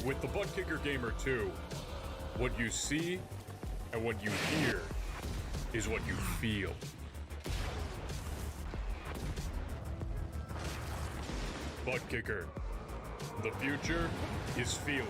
With the Butt Kicker Gamer 2, what you see and what you hear is what you feel. Butt Kicker. The future is feeling.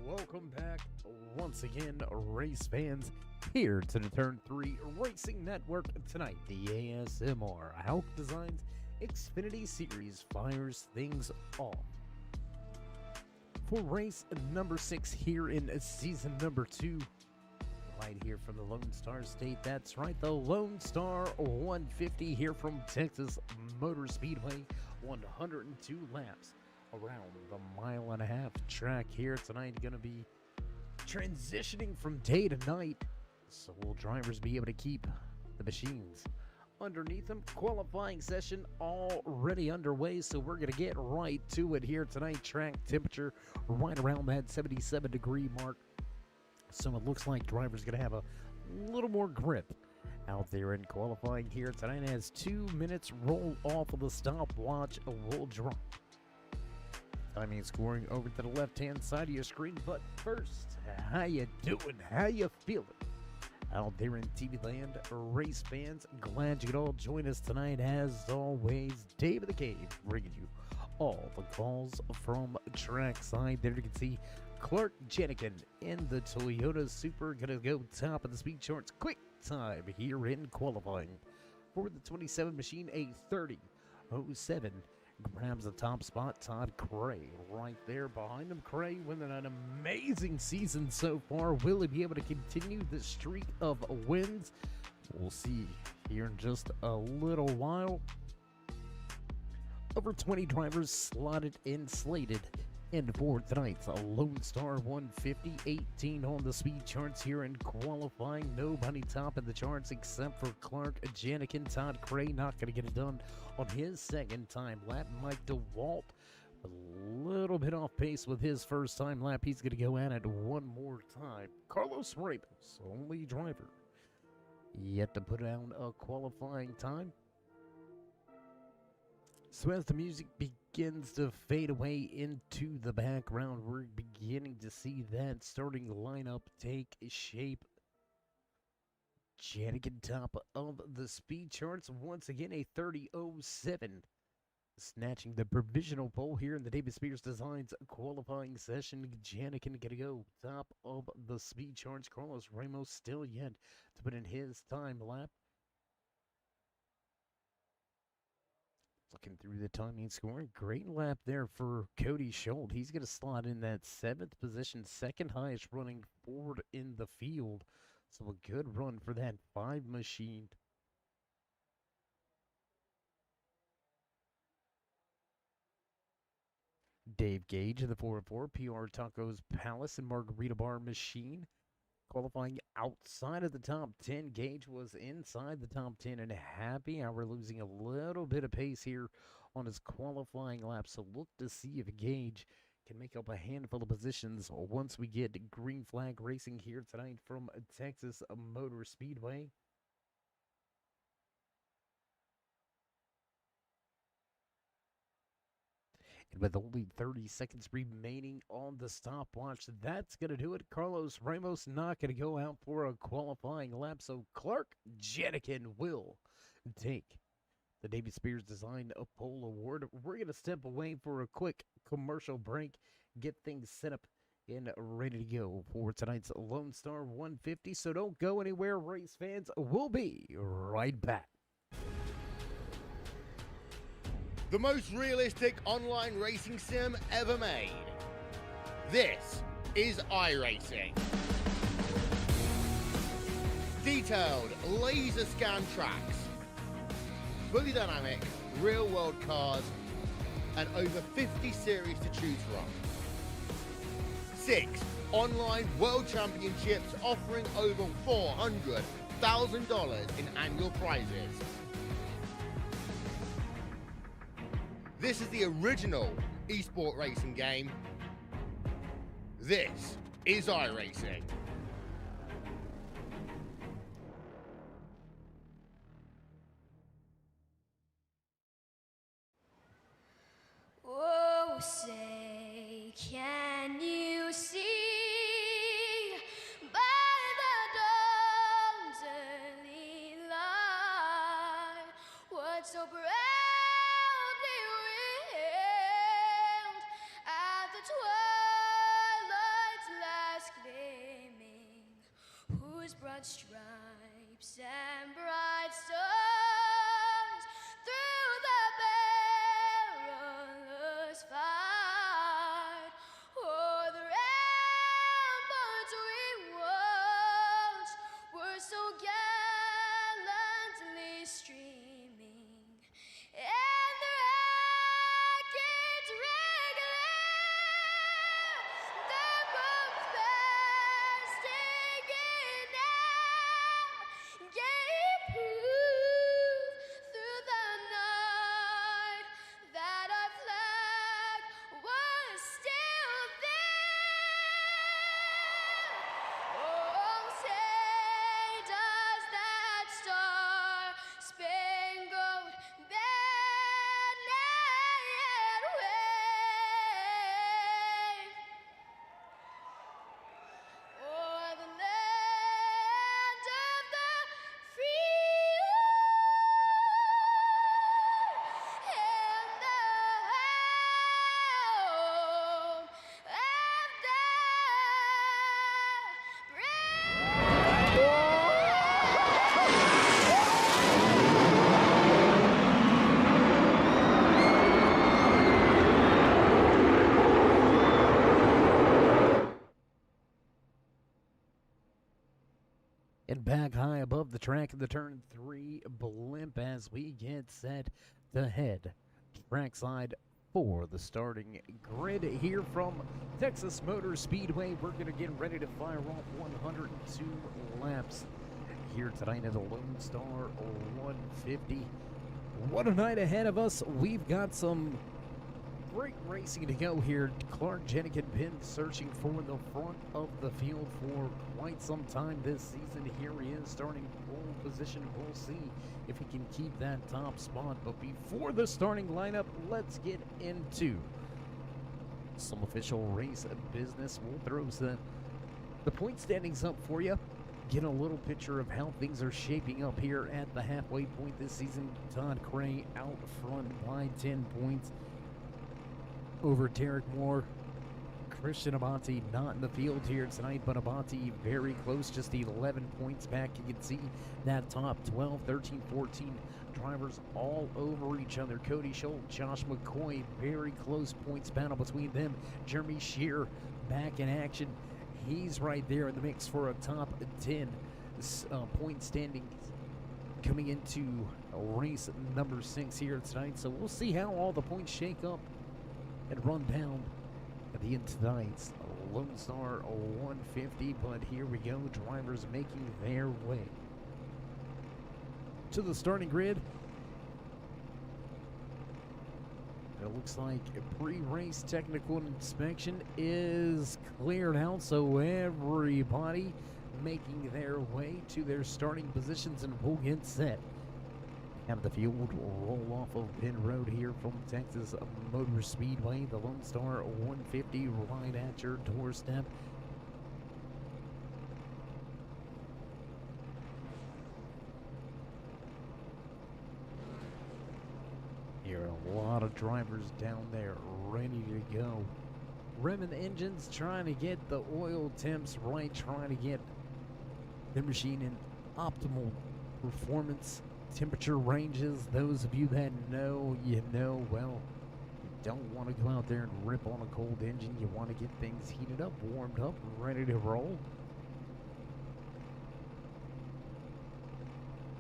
Welcome back once again, race fans, here to the Turn 3 Racing Network. Tonight, the ASMR Hauck Designs Xfinity Series fires things off for race number 6 here in season number 2. Right here from the Lone Star State, that's right, the Lone Star 150 here from Texas Motor Speedway, 102 laps around the mile-and-a-half track here tonight. Going to be transitioning from day to night, so will drivers be able to keep the machines underneath them? Qualifying session already underway, so we're going to get right to it here tonight. Track temperature right around that 77-degree mark, so it looks like drivers going to have a little more grip out there in qualifying here tonight as 2 minutes roll off of the stopwatch will drop. Timing scoring over to the left-hand side of your screen, but first, how you doing? How you feeling? Out there in TV land, race fans, glad you could all join us tonight. As always, Dave of the Cave bringing you all the calls from trackside. There you can see Clark Jenikin in the Toyota Supra, gonna go top of the speed charts. Quick time here in qualifying for the 27 machine, a 30:07. Grabs the top spot. Todd Cray right there behind him. Cray with an amazing season so far. Will he be able to continue the streak of wins? We'll see here in just a little while. Over 20 drivers slotted and slated And for tonight's Lone Star 150, 18 on the speed charts here in qualifying. Nobody topping the charts except for Clark Janikin. Todd Cray not going to get it done on his second time lap. Mike DeWalt a little bit off pace with his first time lap. He's going to go at it one more time. Carlos Ramos, only driver yet to put down a qualifying time. So as the music begins to fade away into the background, we're beginning to see that starting lineup take shape. Janikin top of the speed charts, once again a 30:07. Snatching the provisional pole here in the David Spears Designs qualifying session. Janikin gonna go top of the speed charts. Carlos Ramos still yet to put in his time lap. Looking through the timing scoring, great lap there for Cody Schultz. He's going to slot in that 7th position, second highest running Ford in the field. So a good run for that 5 machine. Dave Gage of the 404 PR Tacos Palace and Margarita Bar machine. Qualifying outside of the top 10. Gage was inside the top 10 and happy hour, losing a little bit of pace here on his qualifying lap. So look to see if Gage can make up a handful of positions once we get green flag racing here tonight from Texas Motor Speedway. And with only 30 seconds remaining on the stopwatch, that's going to do it. Carlos Ramos not going to go out for a qualifying lap, so Clark Janikin will take the David Spears Design Pole Award. We're going to step away for a quick commercial break, get things set up and ready to go for tonight's Lone Star 150, so don't go anywhere, race fans. We'll be right back. The most realistic online racing sim ever made. This is iRacing. Detailed laser scan tracks, fully dynamic real world cars, and over 50 series to choose from. 6 online world championships offering over $400,000 in annual prizes. This is the original esport racing game. This is iRacing. Oh, say, can you see by the dawn's early light what so proudly wailed at the twilight's last gleaming, whose broad stripes and bright stars through the perilous fight o'er the ramparts we watched were so gallantly streaming, and the rackets regular, the bombs bursting in air, gave proof through the night that our flag was still there. Oh, say does that star-spangled banner yet wave o'er the land of the free and the home of the And back high above the track of the turn 3 blimp as we get set to head trackside for the starting grid here from Texas Motor Speedway. We're going to get ready to fire off 102 laps here tonight at the Lone Star 150. What a night ahead of us. We've got some great racing to go here. Clark Jennings been searching for the front of the field for quite some time this season. Here he is starting pole position. We'll see if he can keep that top spot. But before the starting lineup, let's get into some official race business. We'll throw the point standings up for you. Get a little picture of how things are shaping up here at the halfway point this season. Todd Cray out front by 10 points over Derek Moore. Christian Abate not in the field here tonight, but Abate very close, just 11 points back. You can see that top 12, 13, 14 drivers all over each other. Cody Schultz, Josh McCoy, very close points battle between them. Jeremy Shear back in action. He's right there in the mix for a top 10 point standing coming into race number 6 here tonight. So we'll see how all the points shake up and run down at the end of tonight's Lone Star 150. But here we go, drivers making their way to the starting grid. It looks like a pre-race technical inspection is cleared out, so everybody making their way to their starting positions, and we'll get set. Have the field roll off of Penn Road here from Texas Motor Speedway. The Lone Star 150 right at your doorstep. Here are a lot of drivers down there ready to go. Revving the engines, trying to get the oil temps right, trying to get the machine in optimal performance temperature ranges. Those of you that know, you know, well, you don't want to go out there and rip on a cold engine. You want to get things heated up, warmed up, ready to roll.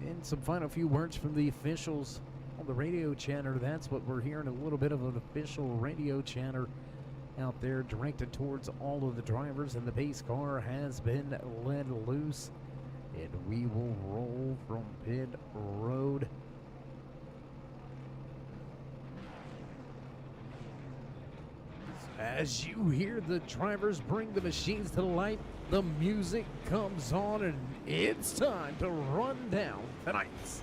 And some final few words from the officials on the radio chatter. That's what we're hearing, a little bit of an official radio chatter out there directed towards all of the drivers, and the pace car has been let loose. And we will roll from Pit Road. As you hear the drivers bring the machines to light, the music comes on, and it's time to run down tonight's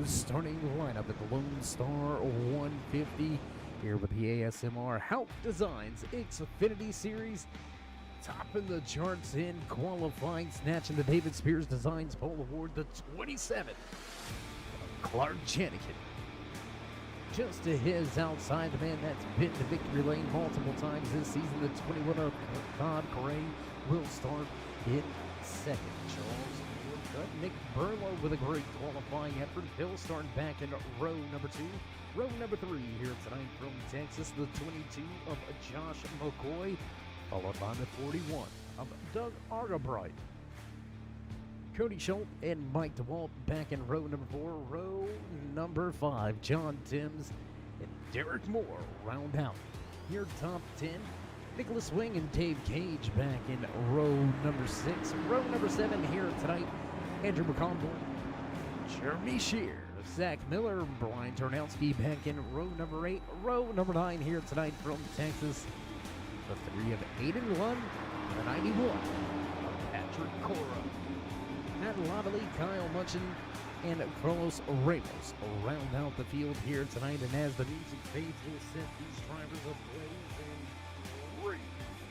starting lineup at the Lone Star 150 here with the ASMR Hauck Designs Xfinitty Series. Topping the charts in qualifying, snatching the David Spears Designs Pole Award, the 27th, Clark Jennings. Just to his outside, the man that's been to victory lane multiple times this season, the 21 of Todd Cray will start in second. Charles Woodcut, Nick Burlow with a great qualifying effort. He'll start back in row number 2. Row number 3 here tonight from Texas, the 22 of Josh McCoy, followed by the 41 of Doug Argabright. Cody Schultz and Mike DeWalt back in row number 4. Row number 5, John Timms and Derek Moore round out. Here top 10, Nicholas Wing and Dave Cage back in row number 6. Row number 7 here tonight, Andrew McConville, Jeremy Shear, Zach Miller, Brian Tarnowski back in row number 8. Row number 9 here tonight from Texas, the 3 of Aiden Lund, the 91 of Patrick Cora. Matt Loveley, Kyle Munchin, and Carlos Ramos round out the field here tonight. And as the music fades, we'll set these drivers ablaze and green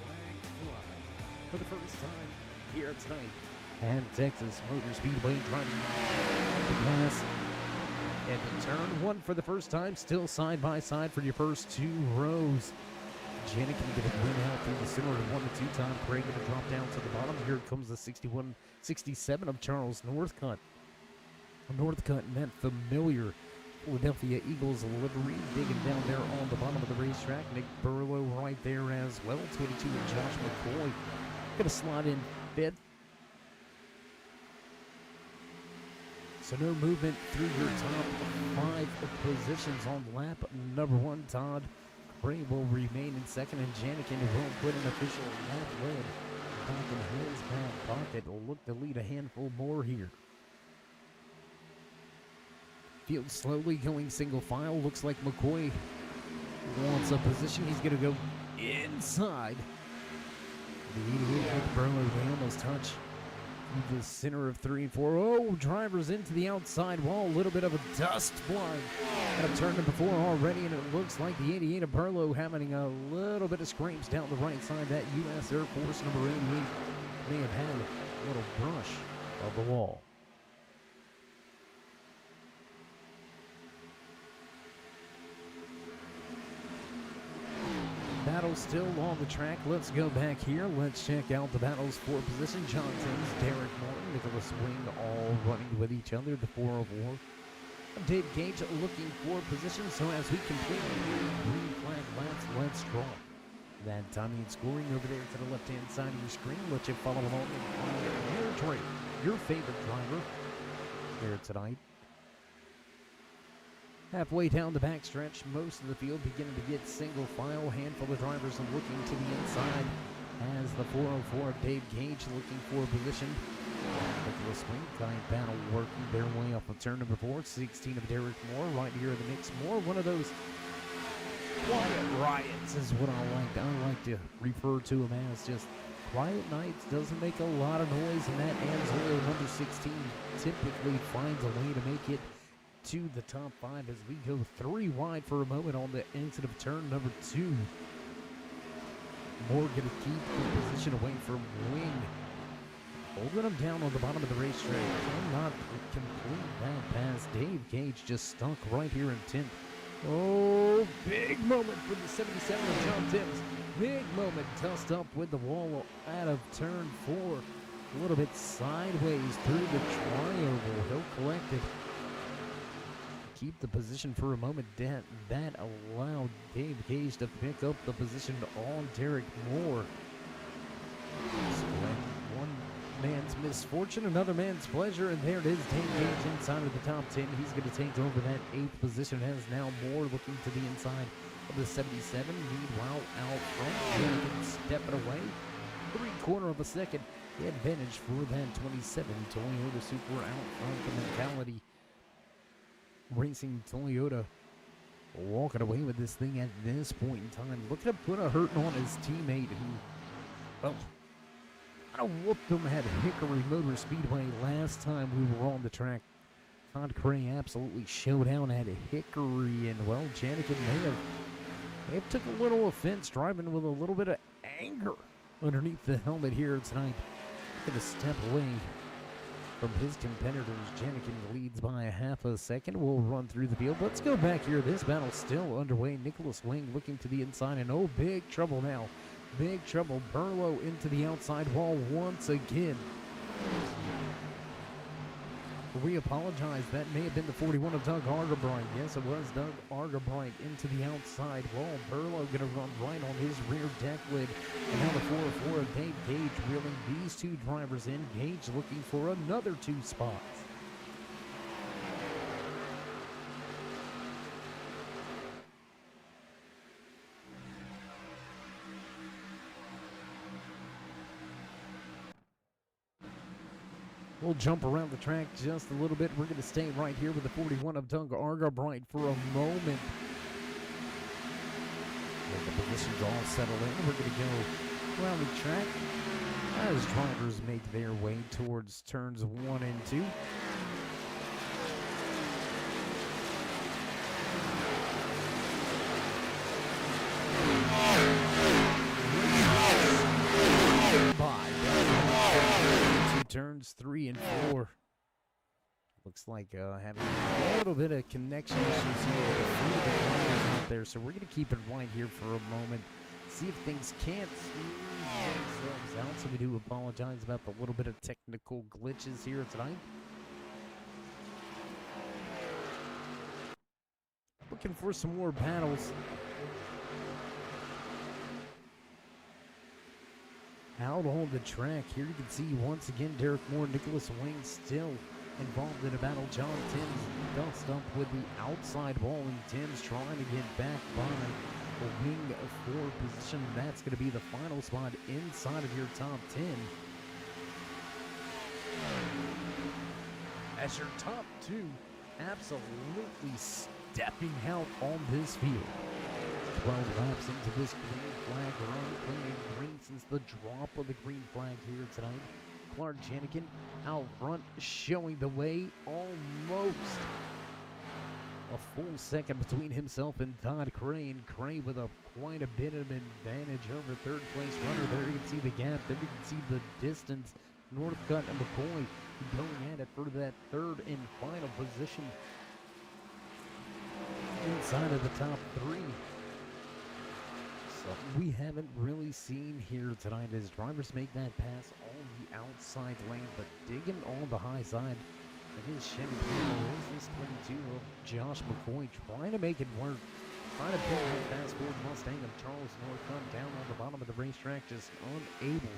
flag fly for the first time here tonight at Texas Motor Speedway, driving the gas and turn 1 for the first time, still side by side for your first 2 rows. Janik can get a win out through the center and 1 to 2 time. Craig going to drop down to the bottom. Here comes the 61-67 of Charles Northcutt. Northcutt in that familiar Philadelphia Eagles livery, digging down there on the bottom of the racetrack. Nick Burlow right there as well. 22 and Josh McCoy going to slide in 5th. So no movement through your top 5 positions on lap number 1. Todd Bray will remain in second, and Janikin will put an official lap lead back in his back pocket. Will look to lead a handful more here. Field slowly going single file. Looks like McCoy wants a position. He's going to go inside. The 88 with Burlow. They almost touch the center of 3 and 4. Oh, drivers into the outside wall. A little bit of a dust blind at a turn number 4 already, and it looks like the 88 of Burlow having a little bit of scrapes down the right side. That U.S. Air Force number 88 may have had a little brush of the wall. Battle still on the track. Let's go back here. Let's check out the battles for position. John Timms, Derek Morton, Nicholas Wing all running with each other. The 404. Dave Gage looking for position. So as we complete the green flag laps, let's draw that timing and scoring over there to the left-hand side of your screen. Let you follow along on your favorite driver here tonight. Halfway down the backstretch, most of the field beginning to get single file. Handful of drivers looking to the inside as the 404 of Dave Gage looking for position. Nicholas Wing, tight battle working their way up on turn number 4. 16 of Derek Moore right here in the mix. Moore, one of those quiet riots is what I like to refer to him as. Just quiet nights, doesn't make a lot of noise, and that Amsoil number 16 typically finds a way to make it to the top 5 as we go 3 wide for a moment on the exit of turn number 2. Moore going to keep the position away from Wing. Holding him down on the bottom of the racetrack. Cannot complete that pass. Dave Gage just stuck right here in 10th. Oh, big moment for the 77 of John Timms. Big moment, dust up with the wall out of turn 4. A little bit sideways through the trioval. He'll collect it. Keep the position for a moment. That allowed Dave Gage to pick up the position on Derek Moore. So one man's misfortune, another man's pleasure, and there it is. Dave Gage inside of the top 10. He's going to take over that 8th position as now Moore looking to the inside of the 77. Meanwhile, out front, Janikin stepping away. 3/4 of a second advantage for that 27 Toyota Supra out front. The mentality Racing Toyota walking away with this thing at this point in time. Looking to put a hurting on his teammate who, well, kind of whooped him at Hickory Motor Speedway last time we were on the track. Todd Cray absolutely showed down at Hickory, and, well, Janikin may have took a little offense, driving with a little bit of anger underneath the helmet here tonight. Going to step away from his competitors. Janikin leads by a half a second. We'll run through the field. Let's go back here. This battle still underway. Nicholas Wing looking to the inside, and oh, big trouble now. Big trouble. Burlow into the outside wall once again. We apologize. That may have been the 41 of Doug Argabright. Yes, it was Doug Argabright into the outside wall. Burlow going to run right on his rear deck lid. And now the 404 of Dave Gage reeling these 2 drivers in. Gage looking for another 2 spots. We'll jump around the track just a little bit. We're going to stay right here with the 41 of Doug Argabright for a moment. And the positions all settled in. We're going to go around the track as drivers make their way towards turns 1 and 2. Turns 3 and 4. Looks like having a little bit of connection issues here with a few of the drivers out there. So we're going to keep it right here for a moment. See if things can't smooth themselves out. So we do apologize about the little bit of technical glitches here tonight. Looking for some more battles. Out on the track here, you can see once again Derek Moore, Nicholas Wing still involved in a battle. John Timms dust up with the outside wall, and Timms trying to get back by wing 4 position. That's going to be the final spot inside of your top 10. As your top 2 absolutely stepping out on this field. 12 laps into this green flag run, playing green since the drop of the green flag here tonight. Clark Janikin out front, showing the way almost a full second between himself and Todd Cray, and Cray with quite a bit of advantage over third place runner there. You can see the gap, then you can see the distance. Northcutt and McCoy going at it for that third and final position inside of the top 3. Something we haven't really seen here tonight as drivers make that pass on the outside lane, but digging on the high side. It is Chevy is this 22 of Josh McCoy trying to make it work. Trying to pull that fast forward Mustang of Charles Northcutt down on the bottom of the racetrack, just unable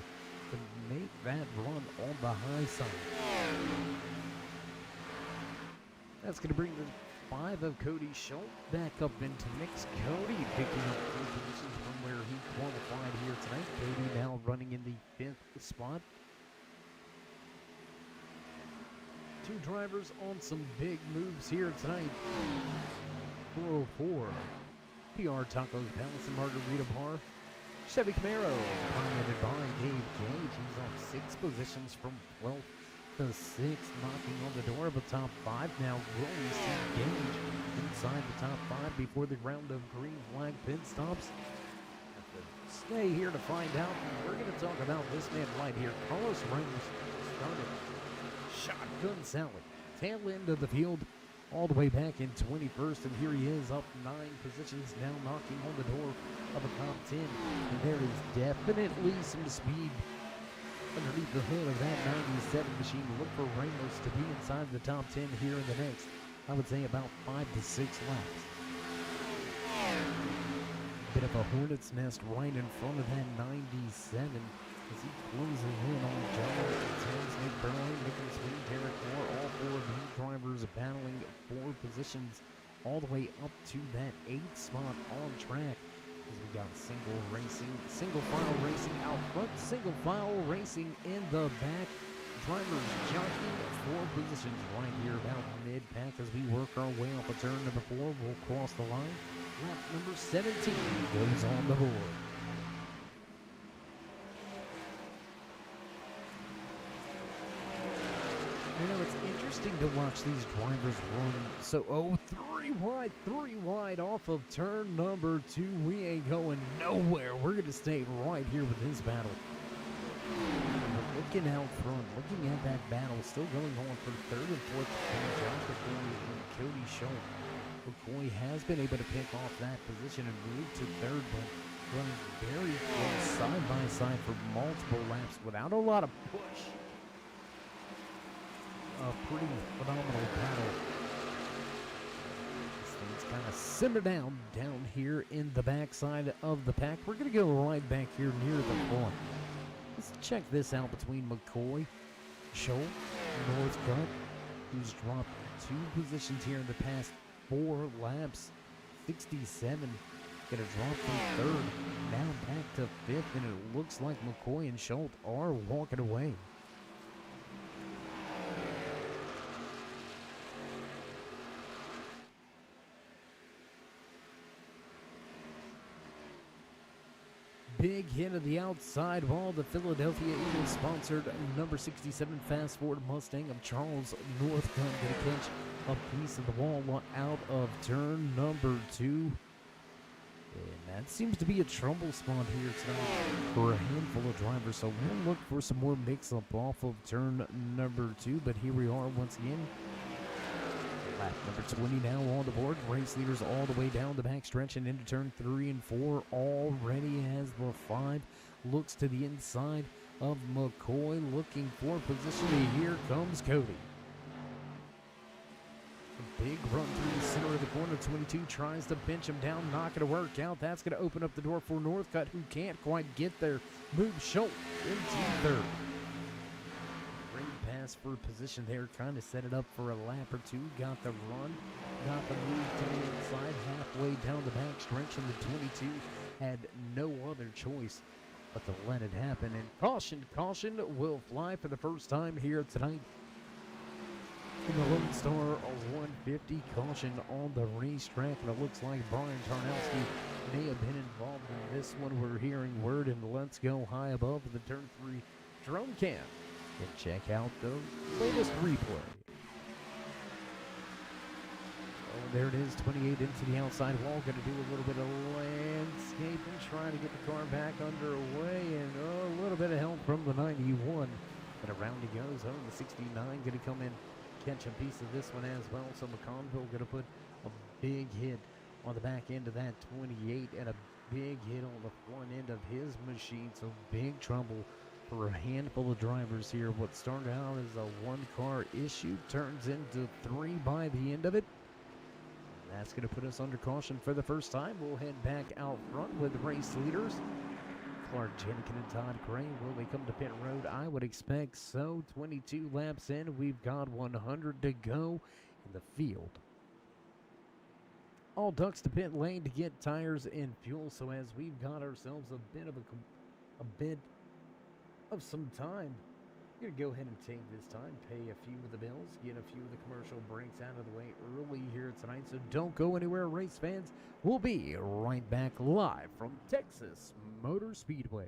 to make that run on the high side. That's going to bring the 5 of Cody Schultz back up into mix. Cody picking up 3 positions from where he qualified here tonight. Cody now running in the 5th spot. 2 drivers on some big moves here tonight. 404 PR Tacos Palace and Margarita Bar. Chevy Camaro, piloted by Dave Gage. He's on 6 positions from 12th to 6th, knocking on the door of the top 5. Now rolling Steve Gage inside the top 5 before the round of green flag pit stops. Have to stay here to find out. We're going to talk about this man right here. Carlos Ramos started shotgun Sally, tail end of the field, all the way back in 21st, and here he is up 9 positions now, knocking on the door of a top 10. And there is definitely some speed underneath the hood of that 97 machine. Look for Ramos to be inside the top 10 here in the next, I would say, about 5 to 6 laps. Bit of a hornet's nest right in front of that 97 as he closes in on John Thames, Nick Burley, Nicholas Wing, Derek Moore. All 4 of these drivers battling 4 positions all the way up to that 8th spot on track. As we got single file racing out front, single file racing in the back. Drivers jockeying 4 positions right here about mid-pack as we work our way up a turn number 4. We'll cross the line. Lap number 17 goes on the board. You know, it's interesting to watch these drivers run. So, 3 wide off of turn number 2. We ain't going nowhere. We're going to stay right here with this battle. Looking out front, looking at that battle, still going on for 3rd and 4th. John McCoy and Cody Schultz. McCoy has been able to pick off that position and move to 3rd, but running very close side by side for multiple laps without a lot of push. A pretty phenomenal battle. This thing's kind of simmer down here in the backside of the pack. We're going to go right back here near the front. Let's check this out between McCoy, Schultz, Northcutt, who's dropped 2 positions here in the past 4 laps. 67 going to drop from 3rd, now back to 5th, and it looks like McCoy and Schultz are walking away. Big hit of the outside wall. The Philadelphia Eagles sponsored number 67 Fast Forward Mustang of Charles Northcutt going to catch a piece of the wall out of turn number 2. And that seems to be a trouble spot here tonight for a handful of drivers. So we'll look for some more mix-up off of turn number 2. But here we are once again. Lap number 20 now on the board. Race leaders all the way down the back stretch and into turn 3 and 4 already as the 5 looks to the inside of McCoy looking for position. And here comes Cody. A big run through the center of the corner. 22 tries to pinch him down. Not going to work out. That's going to open up the door for Northcutt, who can't quite get there. Move Schultz into 3rd. Great pass for position there, trying to set it up for a lap or two. Got the run, got the move to the inside, halfway down the back stretch, and the 22 had no other choice but to let it happen. And caution will fly for the first time here tonight in the Lone Star 150. Caution on the racetrack, and it looks like Brian Tarnowski may have been involved in this one. We're hearing word, and let's go high above the turn 3 drone cam and check out the latest replay. Oh, there it is, 28 into the outside wall. Going to do a little bit of landscaping, trying to get the car back underway, and a little bit of help from the 91. But around he goes. Oh, the 69 going to come in, catch a piece of this one as well. So McConville going to put a big hit on the back end of that 28 and a big hit on the front end of his machine. So big trouble for a handful of drivers here. What started out as a one-car issue turns into 3 by the end of it. And that's going to put us under caution for the first time. We'll head back out front with race leaders Clark Jenikin and Todd Gray. Will they come to pit road? I would expect so. 22 laps in. We've got 100 to go in the field. All ducks to pit lane to get tires and fuel. So as we've got ourselves a bit of some time, we're gonna go ahead and take this time, pay a few of the bills, get a few of the commercial breaks out of the way early here tonight. So don't go anywhere, race fans. We'll be right back live from Texas Motor Speedway.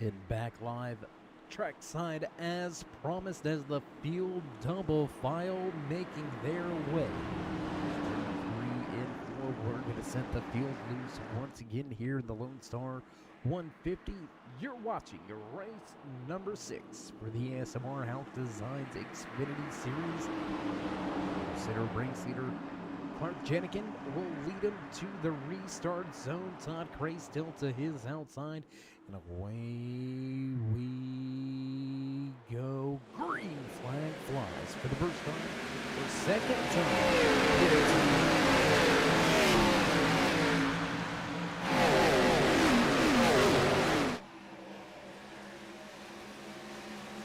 And back live trackside as promised, as the field double file making their way. 3 and 4, we're going to set the field loose once again here in the Lone Star 150. You're watching race number 6 for the ASMR Hauck Designs Xfinitty Series. Center race leader Clark Jenikin will lead him to the restart zone. Todd Gray still to his outside. And away we go. Green flag flies for the first time. For second time.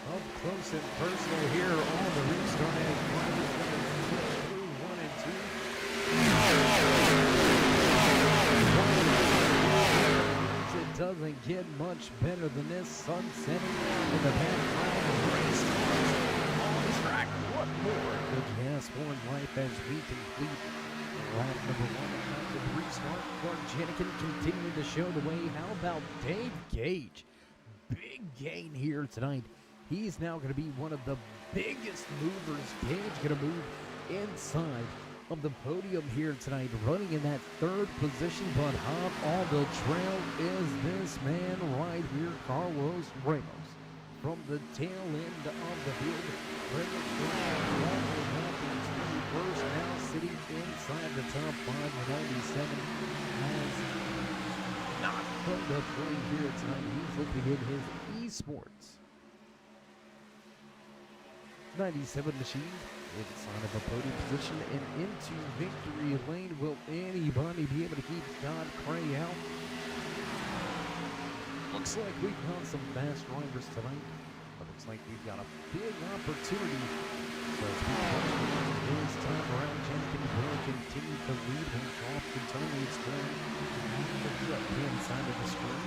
Up close and personal here on the restart. As drivers going to switch through 1 and 2. It doesn't doesn't get much better than this. Sun setting in the background. Race cars on track. What more could you ask for in life as we complete lap number 1 of the restart? Garjanican continuing to show the way. How about Dave Gage? Big gain here tonight. He's now going to be one of the biggest movers. Gage going to move inside of the podium here tonight, running in that 3rd position, but hot on the trail is this man right here, Carlos Ramos. From the tail end of the field, bringing first, now sitting inside the top 5 with 97, has not come to play here tonight. He's looking at his esports 97 machine inside of a podium position and into victory lane. Will anybody be able to keep Scott Cray out? Looks like we've got some fast drivers tonight. But looks like we've got a big opportunity. So as we come this time around, Janikin will continue to lead when Croft can tell me it's going to the left-hand side of the screen.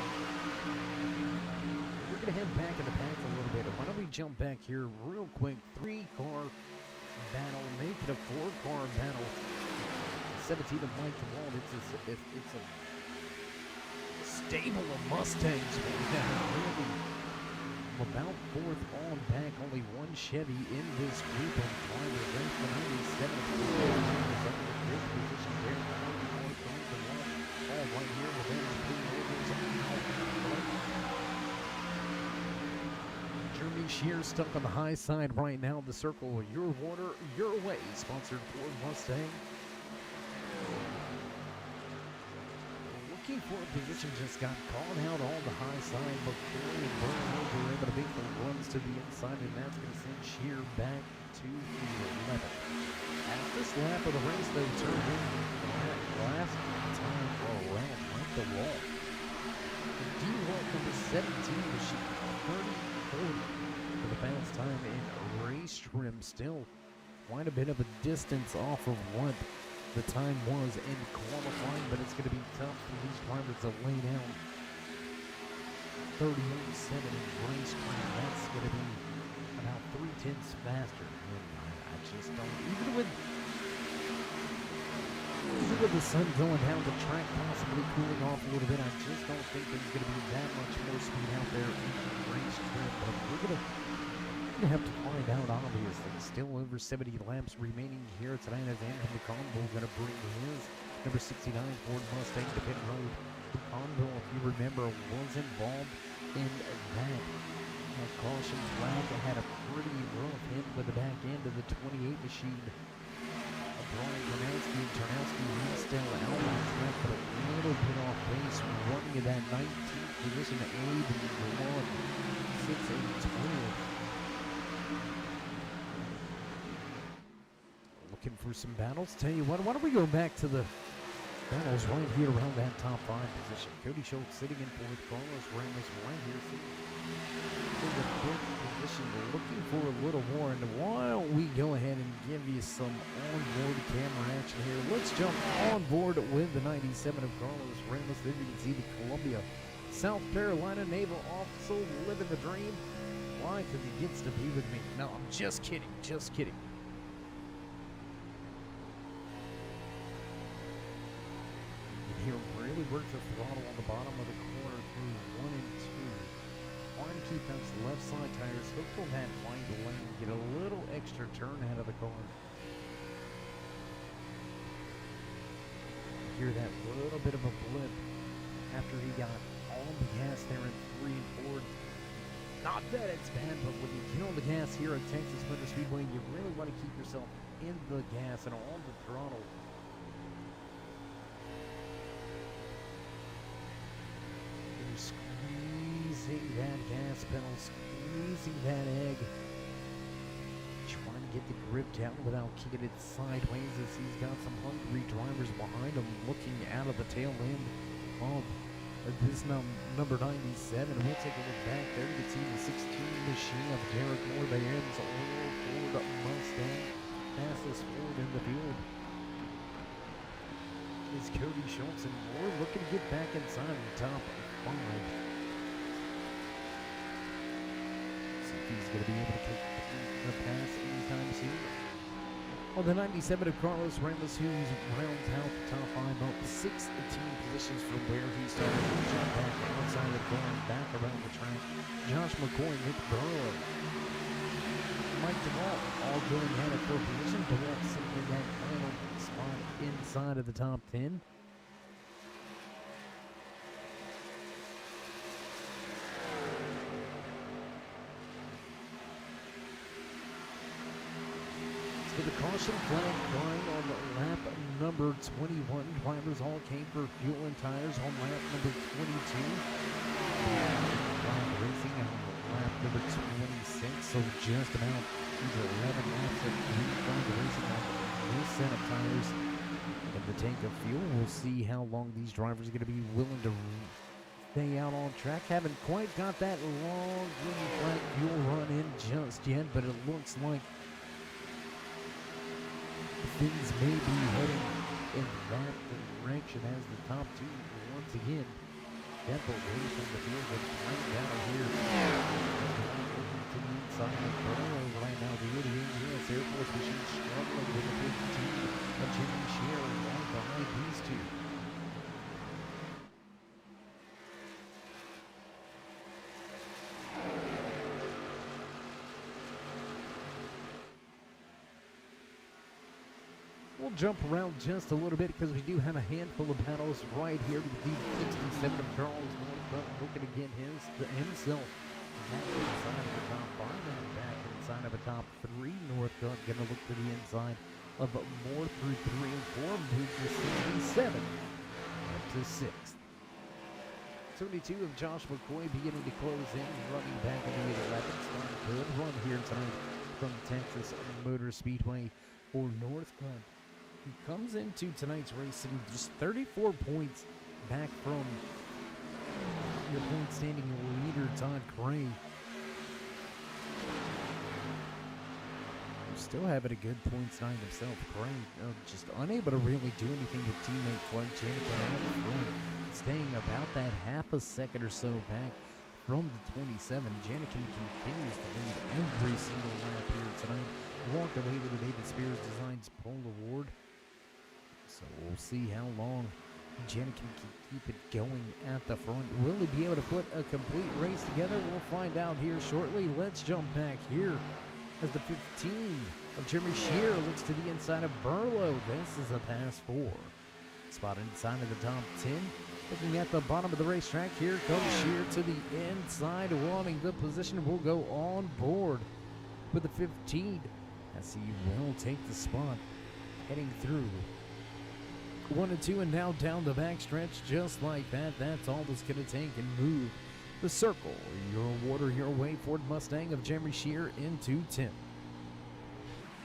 We're going to head back in the pack a little bit. Why don't we jump back here real quick? 3-car battle, make it a 4-car battle. 17 of Mike Wald. It's a stable of Mustangs right now. Really, about 4th on back. Only one Chevy in this group of drivers. Race the 97 position there. All right here with them. Jeremy Shear stuck on the high side right now. The circle, your water, your way. Sponsored Ford Mustang. Looking for a position, just got caught out on the high side, but Corey and Burrow were able to make the runs to the inside, and that's going to send Shear back to the 11th. At this lap of the race, they turned in last time around like the wall. The D1 number 17 machine, 30-40 for the fast time in race trim. Still quite a bit of a distance off of what the time was in qualifying, but it's going to be tough for these drivers to lay down 30.07 in race trim. That's going to be about 0.3 faster. And I just don't, even with the sun going down the track, possibly cooling off a little bit, I just don't think there's going to be that much more speed out there in race trim. But we're going to have to find out, obviously. Still over 70 laps remaining here tonight as Andrew McConville going to bring his number 69 Ford Mustang to pit road. McConville, if you remember, was involved in that caution flag. Had a pretty rough hit with the back end of the 28 machine. Brian Ternowski and Ternowski, he's still out on track, but a little bit off pace, running in that 19th position to aid the 1, 6-8-12. Looking for some battles. Tell you what, why don't we go back to the battles right here around that top 5 position. Cody Schultz sitting in 4th, Carlos Ramos right here sitting in the 5th position. We're looking for a little more, and why don't we go ahead and give you some onboard camera action here. Let's jump on board with the 97 of Carlos Ramos. Then you can see the Columbia, South Carolina naval officer living the dream. Why? Because he gets to be with me. No, I'm just kidding, just kidding. Here really works the throttle on the bottom of the corner through 1 and 2. Trying to keep those left side tires hooked on that wide lane. Get a little extra turn out of the car. Hear that little bit of a blip after he got on the gas there in 3 and 4. Not that it's bad, but when you get on the gas here at Texas Motor Speedway, you really want to keep yourself in the gas and on the throttle. Squeezing that gas pedal, squeezing that egg. Trying to get the grip down without kicking it sideways as he's got some hungry drivers behind him looking out of the tail end of this number 97. We'll take a look back there. You can see the 16 machine of Derek Moore, the ends old Ford Mustang. Fastest Ford in the field is Cody Schultz, and Moore looking to get back inside the top 5. he's going to be able to take the pass anytime soon. On the 97 of Carlos Ramos, who rounds out the top 5 up 16 positions from where he started. Jump back outside the corner, back around the track. Josh McCoy, Nick Burrow, Mike DeWalt, all going ahead of fourth position. DeWalt sitting in that final spot inside of the top 10. With the caution flag flying on lap number 21, drivers all came for fuel and tires on lap number 22. Packeed Racing on lap number 26, so just about 11 laps of Packeed Racing on this set of tires and the tank of fuel. We'll see how long these drivers are going to be willing to stay out on track. Haven't quite got that long green flag fuel run in just yet, but it looks like things may be heading in that direction as the top two once again tempo away from the field and right down here. Looking to the inside of Burrow right now. The U.S. Air Force machine struggling with the 15 of Jimmy Shear right behind these two. We'll jump around just a little bit because we do have a handful of battles right here. The 67 of Charles Northcutt looking to get himself back inside of the top 5 and back inside of a top 3. Northcutt going to look to the inside of more through 3 and 4. Move to 67 up to 6th. 72 of Josh McCoy beginning to close in, running back into the 11th. Good run here tonight from Texas Motor Speedway for Northcutt. He comes into tonight's race sitting just 34 points back from your point standing leader, Todd Cray. Still having a good points night himself. Cray just unable to really do anything with teammate Clark Janikin, staying about that half a second or so back from the 27. Janikin continues to lead every single lap here tonight. Walked away with the David Spears Designs Pole Award. So we'll see how long Janikin can keep it going at the front. Will he be able to put a complete race together? We'll find out here shortly. Let's jump back here as the 15 of Jeremy Shear looks to the inside of Burlow. This is a pass 4. Spot inside of the top 10. Looking at the bottom of the racetrack, here comes Shear to the inside, wanting the position. Will go on board with the 15 as he will take the spot heading through 1 and 2 and now down the backstretch just like that. That's all that's going to take and move the circle. Your water your way Ford Mustang of Jeremy Shear into 10th.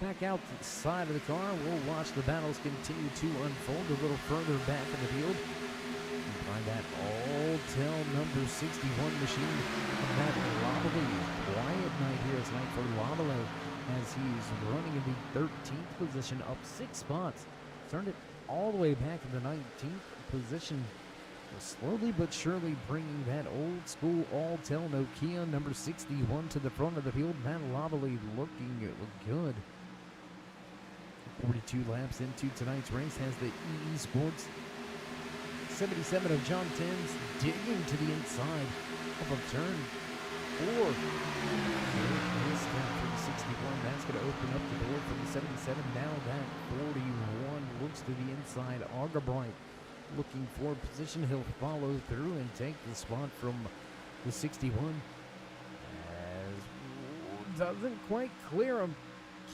Back out to the side of the car, we'll watch the battles continue to unfold a little further back in the field. You find that all-tell number 61 machine of Matt Lavallee. Quiet night here tonight for Lavallee as he's running in the 13th position, up 6 spots. Turned it all the way back in the 19th position. Slowly but surely bringing that old school all-tell Nokia number 61 to the front of the field. Matt Lavallee looking good. 42 laps into tonight's race has the EE Sports 77 of John Timms digging to the inside of turn 4. This for the 61. That's going to open up the door for the 77. Now that 41 looks to the inside. Augerbright looking for position. He'll follow through and take the spot from the 61. As doesn't quite clear him.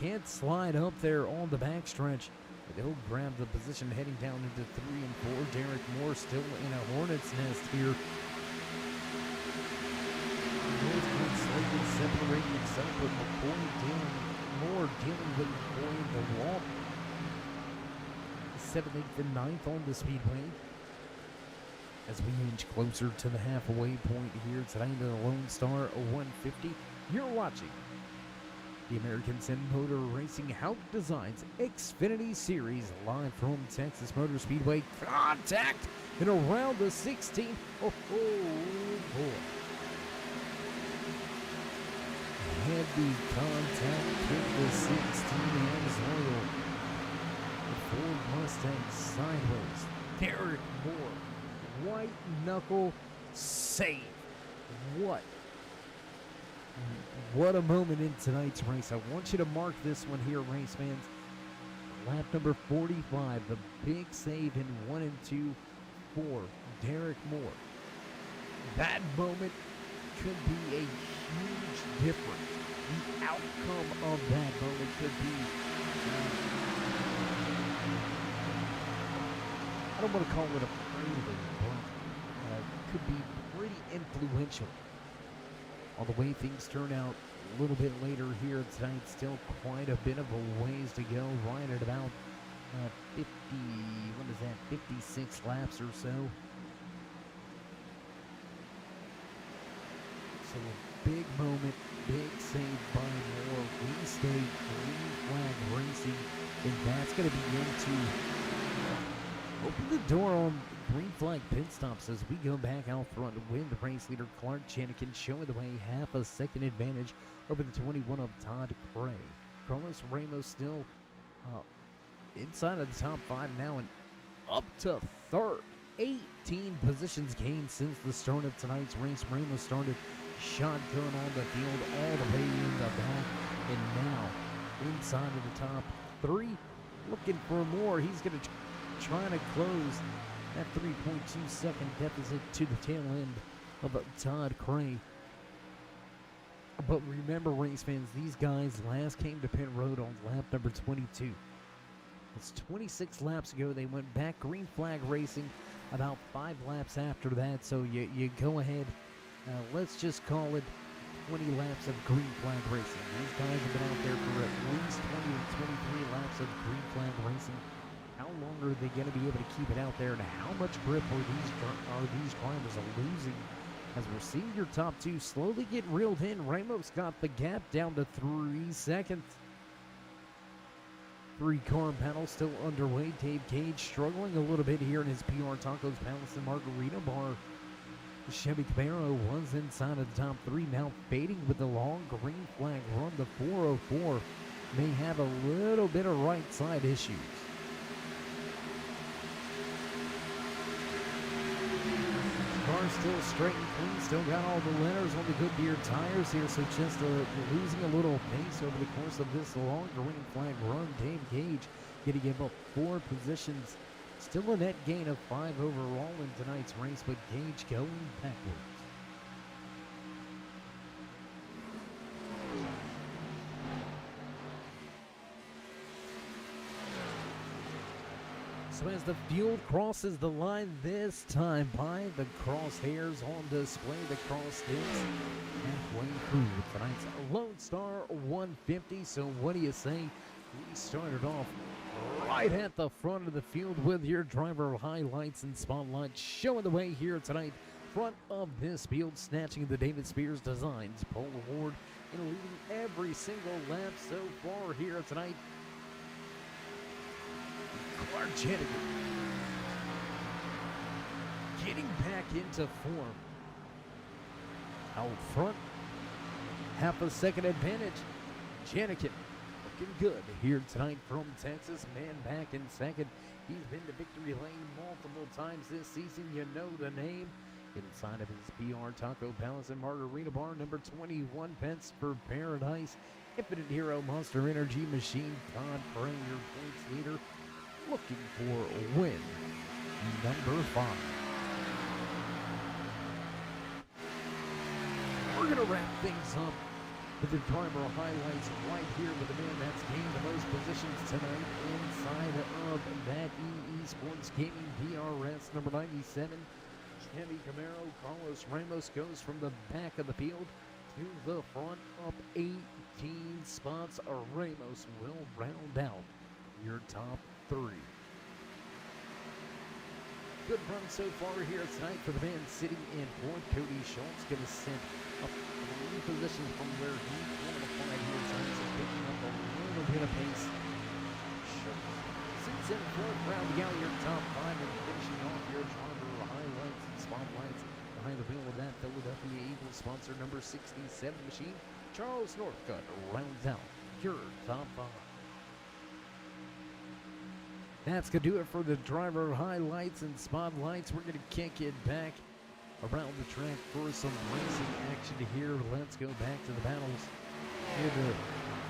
Can't slide up there on the backstretch. But he'll grab the position heading down into 3 and 4. Derek Moore still in a hornet's nest here. Northcutt slightly separating himself with McCoy Moore dealing with McCoy and DeWalt. 7th, 8th, and 9th on the speedway. As we inch closer to the halfway point here tonight in the Lone Star 150, you're watching the American Sim Motor Racing Hauck Designs Xfinity Series live from Texas Motor Speedway. Contact and around the 16th. Oh boy. heavy contact with the 16 Hams Royal. The Ford Mustang sideways. Derek Moore, white knuckle save. What a moment in tonight's race. I want you to mark this one here, race fans. Lap number 45, the big save in 1 and 2 for Derek Moore. That moment could be a huge difference. The outcome of that moment could be, I don't want to call it a prelude, but could be pretty influential. All the way things turn out a little bit later here tonight, still quite a bit of a ways to go, right at about 56 laps or so. So a big moment, big save by Moore. We stay green flag racing, and that's going to begin to open the door on green flag pit stops as we go back out front with race leader Clark Janikin showing the way, half a second advantage over the 21 of Todd Cray. Carlos Ramos still inside of the top 5 now and up to third. 18 positions gained since the start of tonight's race. Ramos started shotgun on the field all the way in the back, and now inside of the top 3, looking for more. He's going to try to close that 3.2 second deficit to the tail end of Todd Cray. But remember, race fans, these guys last came to pit road on lap number 22. It's 26 laps ago. They went back green flag racing about 5 laps after that. So you go ahead, let's just call it 20 laps of green flag racing. These guys have been out there for at least 20 to 23 laps of green flag racing. How long are they going to be able to keep it out there, and how much grip are these drivers losing as we're seeing your top 2 slowly get reeled in? Ramos got the gap down to 3 seconds. 3-car battle still underway. Dave Gage struggling a little bit here in his PR Tacos Palace and Margarita Bar. Chevy Camaro was inside of the top 3, now fading with the long green flag run. The 404 may have a little bit of right side issues. Car still straight and clean, still got all the letters on the Goodyear tires here, so just losing a little pace over the course of this long green flag run. Dave Gage getting him up 4 positions. Still a net gain of 5 overall in tonight's race, but Gage going backwards. So as the field crosses the line this time by the crosshairs on display, the cross sticks halfway through tonight's Lone Star 150. So what do you say? We started off right at the front of the field with your driver highlights and spotlights showing the way here tonight. Front of this field, snatching the David Spears Designs Pole Award and leading every single lap so far here tonight. Clark Janikin getting back into form. Out front, half a second advantage. Janikin looking good here tonight from Texas. Man back in second. He's been to victory lane multiple times this season. You know the name. Inside of his PR Taco Palace and Margarita Bar, number 21, Pence for Paradise. Infinite Hero Monster Energy Machine. Todd Cray, your points leader, looking for a win. Number 5. We're going to wrap things up with the driver highlights right here with the man that's gained the most positions tonight inside of that EE Sports Gaming PRS number 97. Chevy Camaro. Carlos Ramos goes from the back of the field to the front, up 18 spots. Ramos will round out your top 3. Good run so far here tonight for the man sitting in fourth. Cody Schultz going to sit up 3 positions from where he qualified here tonight, so picking up a little bit of pace. Schultz sits in fourth, rounding out your top 5 and finishing off your driver highlights and spotlights. Behind the wheel of that Philadelphia Eagles sponsor number 67 machine, Charles Northcutt rounds out your top 5. That's going to do it for the driver highlights and spotlights. We're going to kick it back around the track for some racing action here. Let's go back to the battles. Here the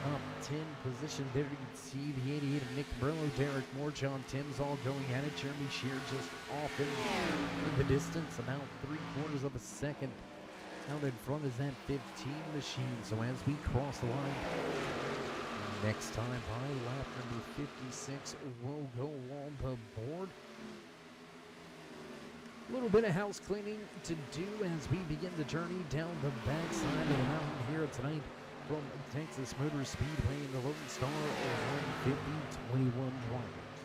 top 10 position. There you can see the 88 of Nick Burlow, Derek Moore, John Timms all going at it. Jeremy Shear just off in the distance, about 3/4 of a second. Out in front is that 15 machine. So as we cross the line, next time by lap number 56 will go on the board. A little bit of house cleaning to do as we begin the journey down the backside of the mountain here tonight from Texas Motor Speedway in the Lone Star 150-21 drivers.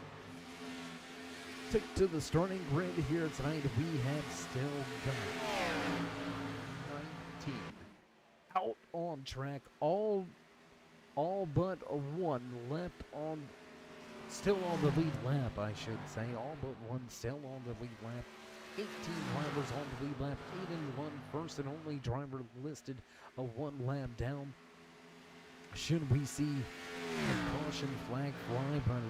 Took to the starting grid here tonight. We have still got 19 out on track. All but one left on, still on the lead lap, I should say. All but one still on the lead lap. 18 drivers on the lead lap. 8 and 1, first and only driver listed a 1 lap down. Should we see a caution flag fly, but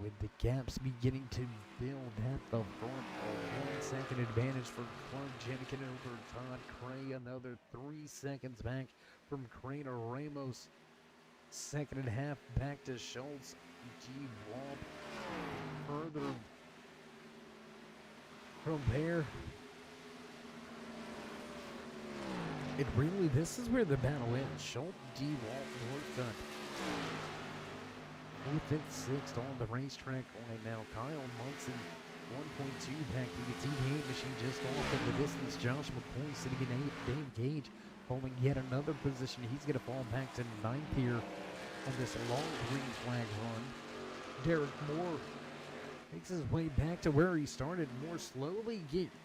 with the gaps beginning to build at the front, a 1 second advantage for Clark Jenikin over Todd Cray. Another 3 seconds back from Cray to Ramos. Second and a half back to Schultz. G. Walt further from there. It really, this is where the battle ends. Schultz, D. Walt, Northcutt. 4th and 6th on the racetrack right now. Kyle Munson, 1.2 back. You can see the 8 machine just off in the distance. Josh McCoy sitting in 8th. Dave Gage holding yet another position. He's going to fall back to 9th here on this long green flag run. Derek Moore makes his way back to where he started. Moore slowly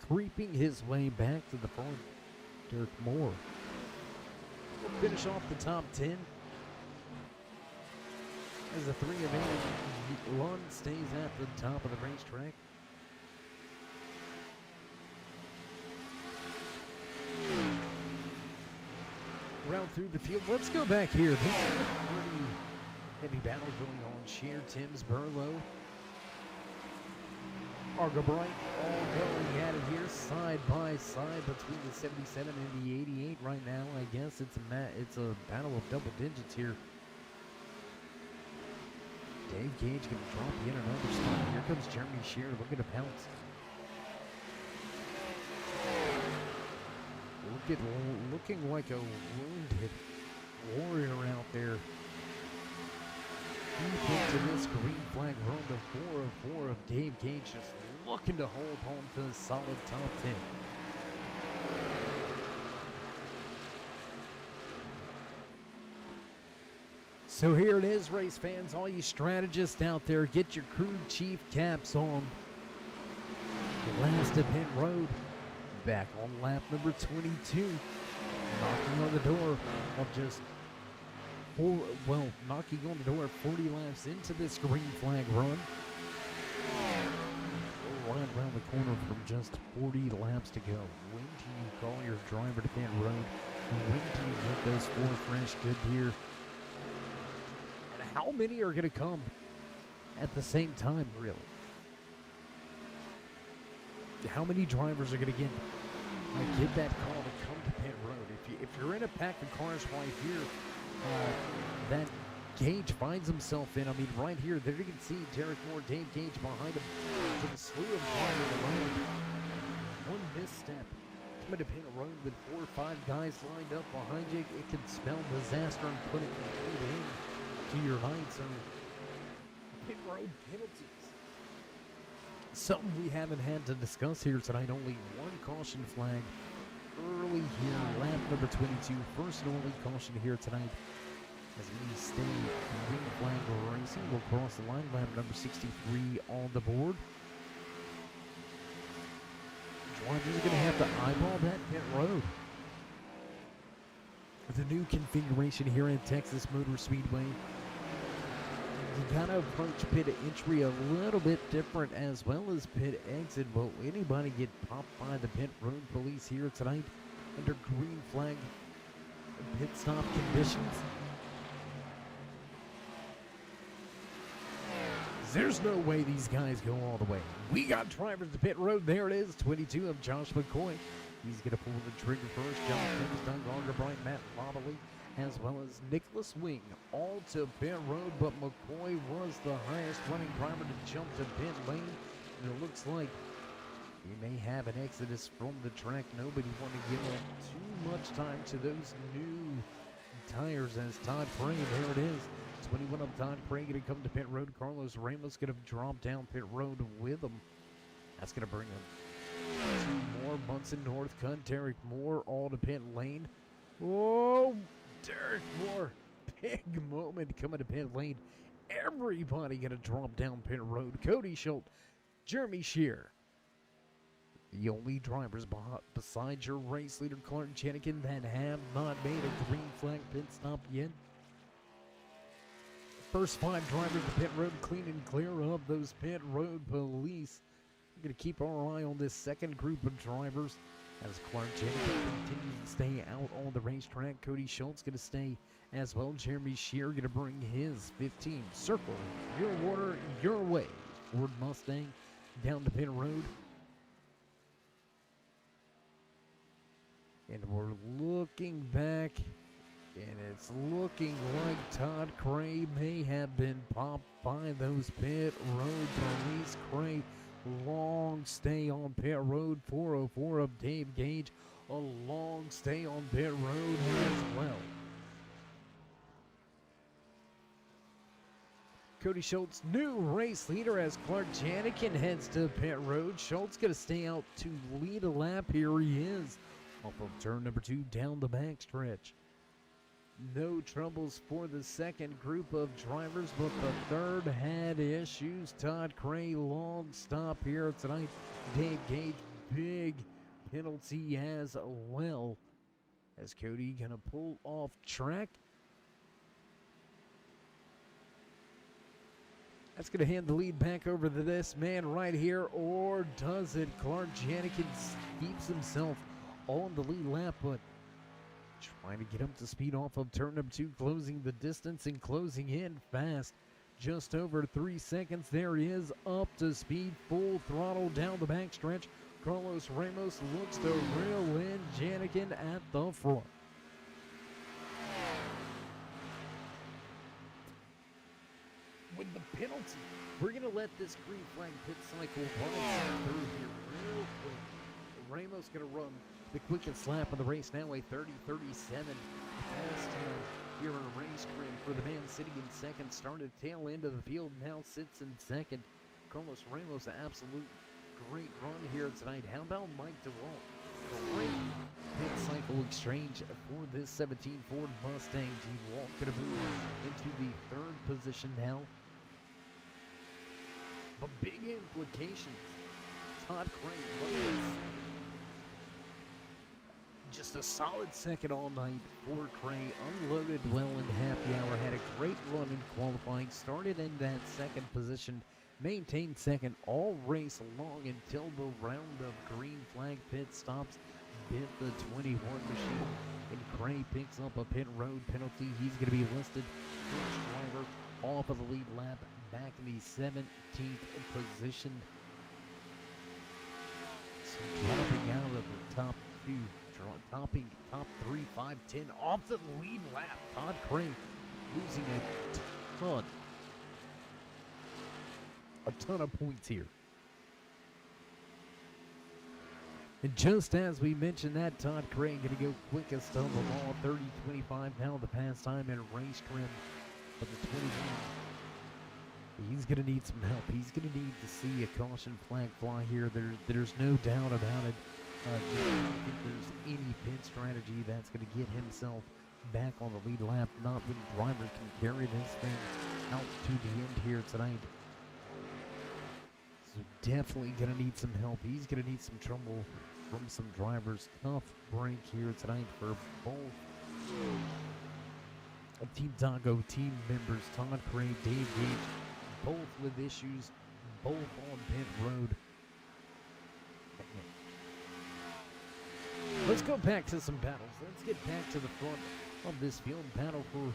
creeping his way back to the front. Derek Moore will finish off the top 10. As the 3 of 8, Lund stays at the top of the racetrack. Round through the field. Let's go back here. This is a pretty heavy battle going on. Shear, Timms, Burlow, Argabright all going at it here side by side between the 77 and the 88 right now. I guess it's a battle of double digits here. Dave Gage going to drop yet another spot. Here comes Jeremy Shear looking to pounce. Looking like a wounded warrior out there. Deep into this green flag run, the 4 of 4 of Dave Gage just looking to hold on to a solid top 10. So here it is, race fans, all you strategists out there, get your crew chief caps on. The last of Pit Road, back on lap number 22, knocking on the door of just knocking on the door of 40 laps into this green flag run. Right around the corner from just 40 laps to go. When do you call your driver to Pit Road? When do you get those 4 fresh Goodyear? How many are going to come at the same time, really? How many drivers are going to get that call to come to Pit Road? If you're in a pack of cars right here, that Gage finds himself in. I mean, right here, there you can see Derek Moore, Dave Gage behind him. To the slew of drivers around. One misstep. Coming to Pit Road with 4 or 5 guys lined up behind you, it can spell disaster and put it complete in to your nights or Pit Road penalties. Something we haven't had to discuss here tonight. Only 1 caution flag early here, lap number 22. First and only caution here tonight as we stay green flag racing. We'll cross the line, lap number 63 on the board. Drivers are going to have to eyeball that Pit Road. With the new configuration here at Texas Motor Speedway, you gotta approach pit entry a little bit different as well as pit exit. Will anybody get popped by the Pit Road police here tonight under green flag pit stop conditions. There's no way these guys go all the way. We got drivers to pit road. There it is, 22 of Josh McCoy. He's going to pull the trigger first. John Sims, Doug Argerbright, Matt Lovelly, as well as Nicholas Wing, all to pit road, but McCoy was the highest running driver to jump to pit lane. And it looks like we may have an exodus from the track. Nobody want to give up too much time to those new tires as Todd Cray, there it is. 21 of Todd Cray going to come to pit road. Carlos Ramos going to drop down pit road with him. That's going to bring him 2 more. Munson North cut. Derek Moore all to pit lane. Whoa, Derek Moore. Big moment coming to pit lane. Everybody going to drop down pit road. Cody Schultz, Jeremy Shear. The only drivers besides your race leader, Clark Jenikin, that have not made a green flag pit stop yet. First 5 drivers to pit road, clean and clear of those pit road police. We're going to keep our eye on this second group of drivers as Clark Jenikin continues to stay out on the racetrack. Cody Schultz going to stay as well. Jeremy Shear going to bring his 15 circle your water your way Ford Mustang down to pit road. And we're looking back, and it's looking like Todd Cray may have been popped by those pit road police. Cray, long stay on pit road. 404 of Dave Gage, a long stay on pit road as well. Cody Schultz, new race leader as Clark Janikin heads to pit road. Schultz going to stay out to lead a lap. Here he is. Off of turn number 2 down the backstretch. No troubles for the second group of drivers, but the third had issues. Todd Cray, long stop here tonight. Dave Gage, big penalty as well. As Cody gonna pull off track. That's gonna hand the lead back over to this man right here, or does it? Clark Janikin keeps himself on the lead lap, but trying to get up to speed off of turn number 2, closing the distance and closing in fast. Just over 3 seconds. There he is, up to speed, full throttle down the backstretch. Carlos Ramos looks to reel in Janikin at the front. With the penalty, we're going to let this green flag pit cycle run itself through here real quick. Ramos going to run the quickest lap of the race now, a 30:37. Fast time here in a race grid for the man sitting in second. Started tail end of the field, now sits in second. Carlos Ramos, an absolute great run here tonight. How about Mike DeWalt? Great pit cycle exchange for this 17 Ford Mustang. DeWalt going to move into the 3rd position now. But big implications. Todd Cray, just a solid second all night for Cray. Unloaded well in happy hour. Had a great run in qualifying. Started in that 2nd position. Maintained second all race long until the round of green flag pit stops. Bit the 21 machine. And Cray picks up a pit road penalty. He's going to be listed first driver off of the lead lap. Back in the 17th position. So dropping out of the top 2. Topping top 3, 5, 10 off the lead lap. Todd Cray losing a ton of points here. And just as we mentioned that, Todd Cray going to go quickest of them all, 30:25 now the pass time and race trim. But the 21, he's going to need some help. He's going to need to see a caution flag fly here. There's no doubt about it. I don't think there's any pit strategy that's going to get himself back on the lead lap. Not when drivers can carry this thing out to the end here tonight. So definitely going to need some help. He's going to need some trouble from some drivers. Tough break here tonight for both Team Taco team members. Todd Cray, Dave Gage, both with issues, both on pit road. Let's go back to some battles. Let's get back to the front of this field. Battle for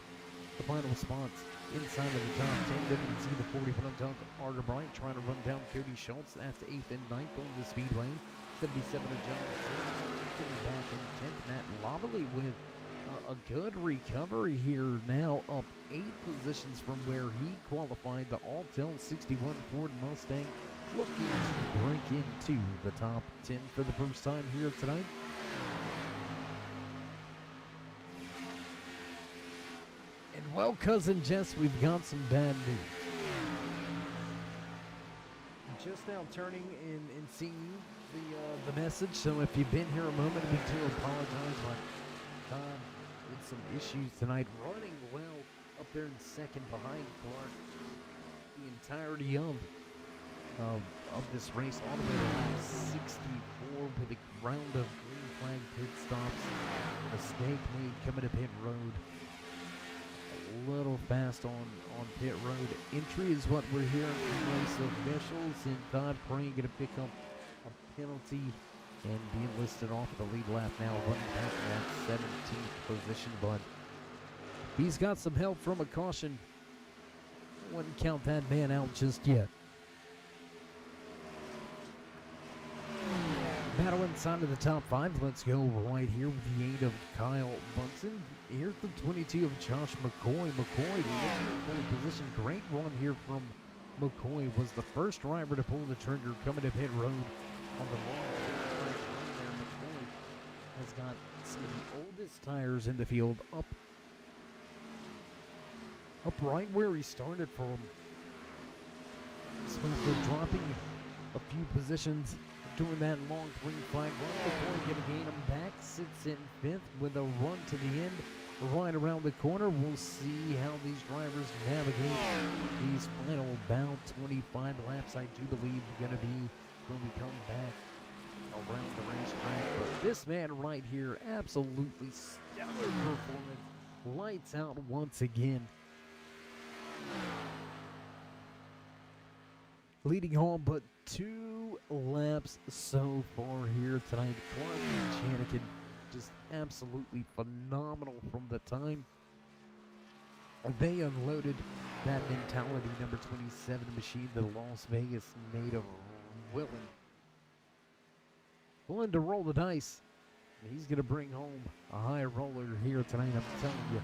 the final spots inside of the top 10. Then we see the 40 front dunk Arter Bryant trying to run down Cody Schultz. That's 8th and 9th on the speedway. 77 of John Simmons back in 10th. Matt Lovelly with a good recovery here, now up 8 positions from where he qualified. The All-Tel 61 Ford Mustang looking to break into the top 10 for the first time here tonight. And well, Cousin Jess, we've got some bad news. Just now turning and seeing the message, so if you've been here a moment, we do apologize. But with some issues tonight, running well up there in second behind Clark the entirety of this race, all the way to lap 64 with a round of green flag pit stops. Mistake made coming to pit road. A little fast on pit road entry is what we're hearing from race officials, and Todd Crane going to pick up a penalty and being listed off at the lead lap now, running back in that 17th position. But he's got some help from a caution. Wouldn't count that man out just yet. Battle inside of the top 5. Let's go right here with the 8 of Kyle Bunson. Here's the 22 of Josh McCoy. McCoy looking in pole position. Great run here from McCoy. Was the first driver to pull the trigger coming to pit road on the long run there. McCoy has got some of the oldest tires in the field, up right where he started from. So for dropping a few positions during that long green flag run. McCoy going to gain him back, sits in 5th with a run to the end right around the corner. We'll see how these drivers navigate these final about 25 laps. I do believe going to be when we come back around the racetrack. But this man right here, absolutely stellar performance. Lights out once again. Leading home, but 2 laps so far here tonight. Clark and Chanikin just absolutely phenomenal from the time they unloaded that mentality number 27 machine, the Las Vegas native willing to roll the dice. He's going to bring home a high roller here tonight. I'm telling you,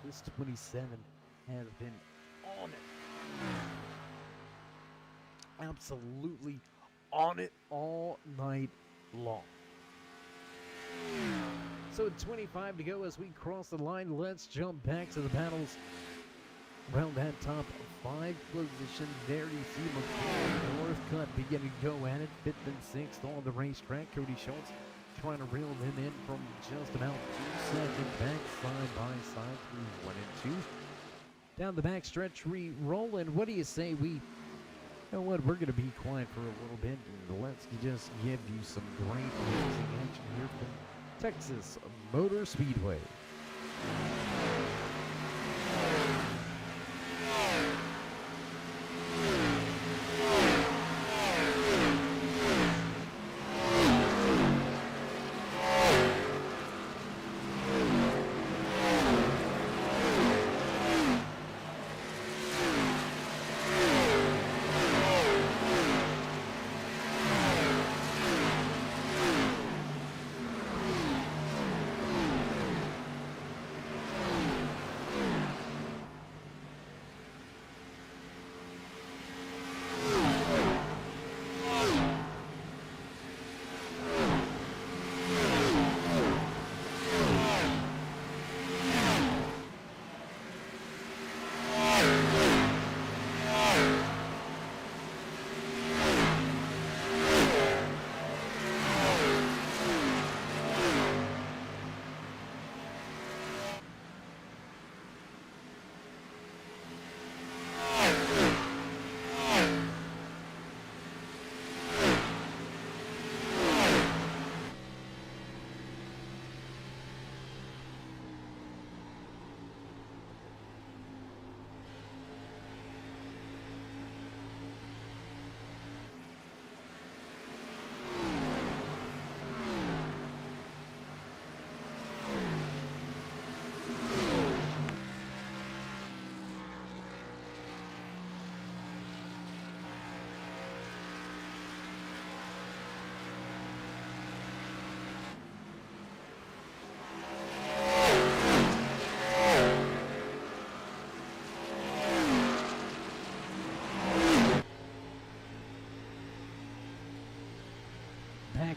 this 27 has been on it. Absolutely on it all night long. So 25 to go as we cross the line. Let's jump back to the battles around that top 5 position. There you see McCoy Northcutt beginning to go at it. 5th and 6th on the racetrack. Cody Schultz trying to reel them in from just about 2 seconds back, side by side through 1 and 2. Down the back stretch, re-rolling. What do you say we... You know what, we're going to be quiet for a little bit, and let's just give you some great racing action here from Texas Motor Speedway.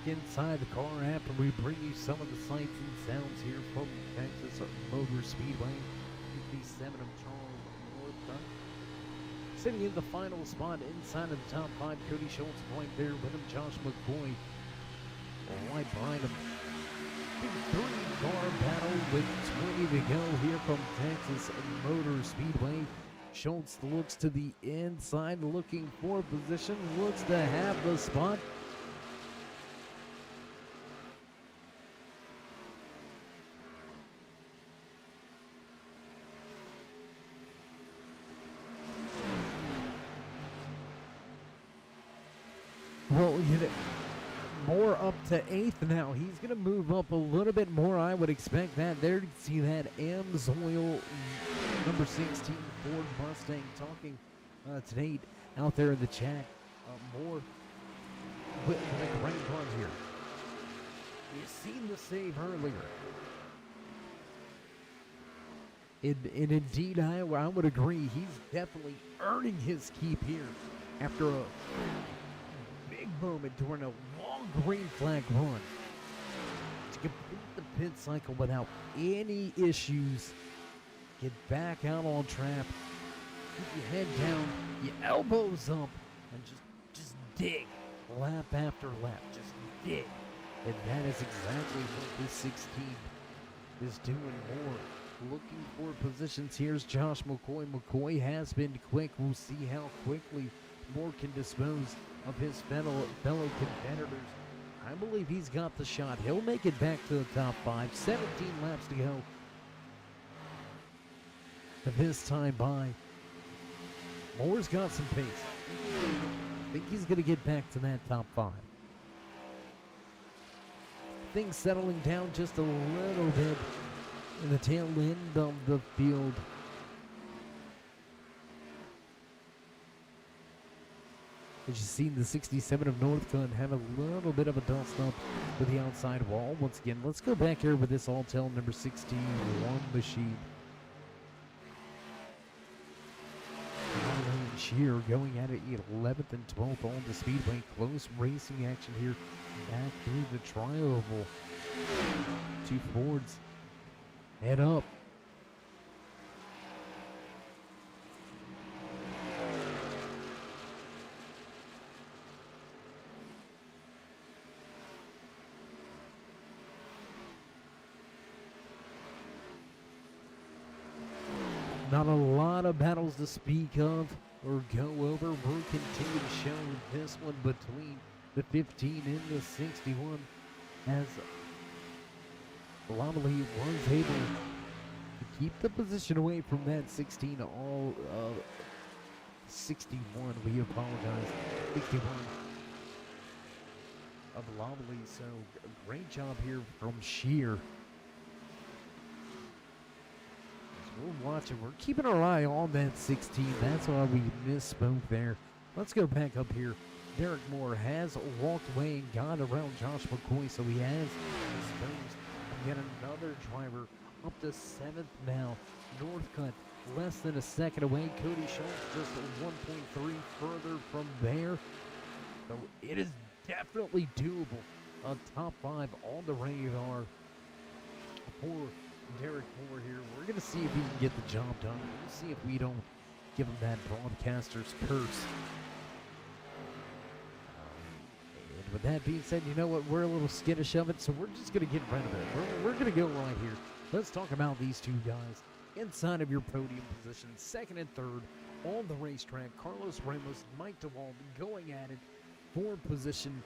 inside the car after we bring you some of the sights and sounds here from Texas Motor Speedway. 57 of Charles Northcutt. Sitting in the final spot inside of the top 5, Cody Schultz right there with him. Josh McCoy right behind him. Big 3-car battle with 20 to go here from Texas Motor Speedway. Schultz looks to the inside, looking for position, looks to have the spot. Well, more up to 8th now. He's going to move up a little bit more. I would expect that. There you see that M's Oil number 16 Ford Mustang talking to Nate out there in the chat. More with a great run here. You've seen the save earlier. And indeed, I would agree. He's definitely earning his keep here after a big moment during a long green flag run to complete the pit cycle without any issues. Get back out on track, keep your head down, your elbows up, and just dig lap after lap. Just dig. And that is exactly what this 16 is doing. More looking for positions. Here's Josh McCoy. McCoy has been quick. We'll see how quickly Moore can dispose of his fellow competitors. I believe he's got the shot. He'll make it back to the top 5. 17 laps to go of his time by. Moore's got some pace. I think he's going to get back to that top 5. Things settling down just a little bit in the tail end of the field. As you've seen, the 67 of Northcutt have a little bit of a dust up with the outside wall. Once again, let's go back here with this Alltel number 16 one machine. Shear going at it 11th and 12th on the speedway. Close racing action here back through the tri-oval. 2 Fords head up. Not a lot of battles to speak of or go over. We'll continue to show this one between the 15 and the 61 as Lovely was able to keep the position away from that 16 all 61. We apologize. 61 of Lovely. So great job here from Shear. We're watching. We're keeping our eye on that 16. That's why we misspoke there. Let's go back up here. Derek Moore has walked away and got around Josh McCoy, so he has disposed of yet another driver up to 7th now. Northcutt less than a second away. Cody Schultz just 1.3 further from there. So it is definitely doable. A top 5 on the radar for Derek Moore here. We're going to see if he can get the job done. We'll see if we don't give him that broadcaster's curse. And with that being said, you know what? We're a little skittish of it, so we're just going to get rid of it. We're going to go right here. Let's talk about these two guys inside of your podium positions, 2nd and 3rd on the racetrack. Carlos Ramos, Mike DeWald going at it for position.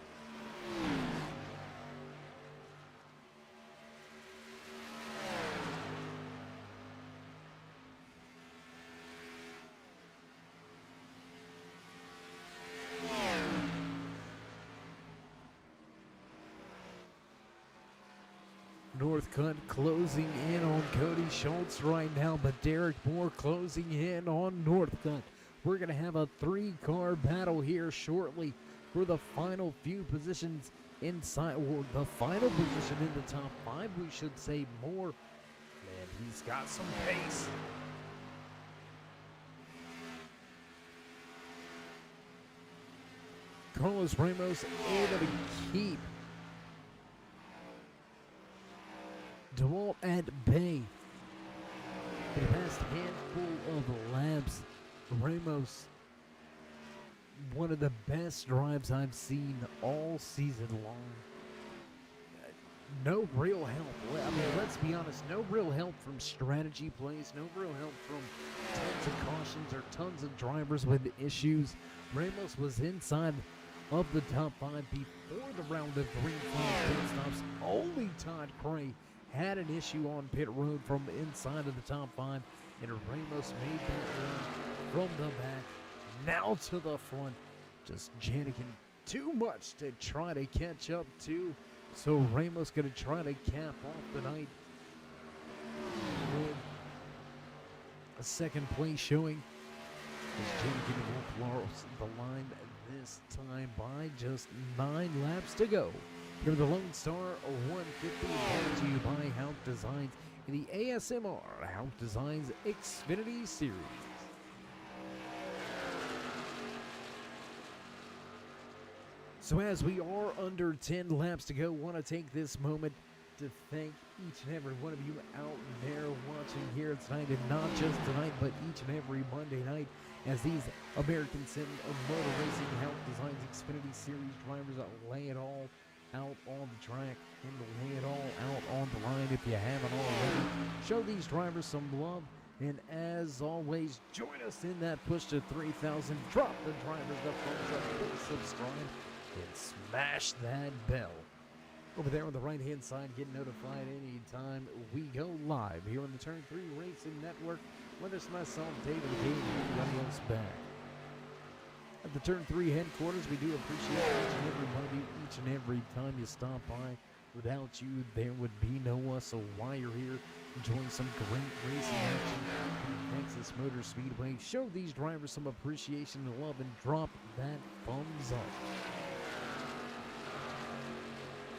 Northcutt closing in on Cody Schultz right now, but Derek Moore closing in on Northcutt. We're going to have a 3-car battle here shortly for the final few positions inside, or the final position in the top 5, we should say. Moore, man, he's got some pace. Carlos Ramos able to keep DeWalt at bay. For the past handful of laps, Ramos, one of the best drives I've seen all season long. No real help. I mean, let's be honest, no real help from strategy plays, no real help from tons of cautions or tons of drivers with issues. Ramos was inside of the top 5 before the round of green flag pit stops. Only Todd Cray had an issue on pit road from inside of the top 5, and Ramos made that run from the back, now to the front. Just Janikin too much to try to catch up to. So Ramos going to try to cap off the night with a second place showing. As Janikin will cross the line this time by just 9 laps to go. Here the Lone Star 150 brought to you by Hauck Designs in the ASMR Hauck Designs Xfinitty Series. So as we are under 10 laps to go, want to take this moment to thank each and every one of you out there watching here tonight, and not just tonight, but each and every Monday night, as these American Sim Motor Racing Hauck Designs Xfinity Series drivers lay it all out on the track and lay it all out on the line. If you haven't already, show these drivers some love, and as always, join us in that push to 3,000. Drop the drivers the thumbs up, please subscribe, and smash that bell. Over there on the right-hand side, get notified anytime we go live here on the Turn 3 Racing Network, whether it's myself, David, and anybody else back. At the Turn 3 headquarters, we do appreciate each and every one of you, each and every time you stop by. Without you, there would be no us, so while you're here, enjoy some great racing action from Texas Motor Speedway. Show these drivers some appreciation and love, and drop that thumbs up.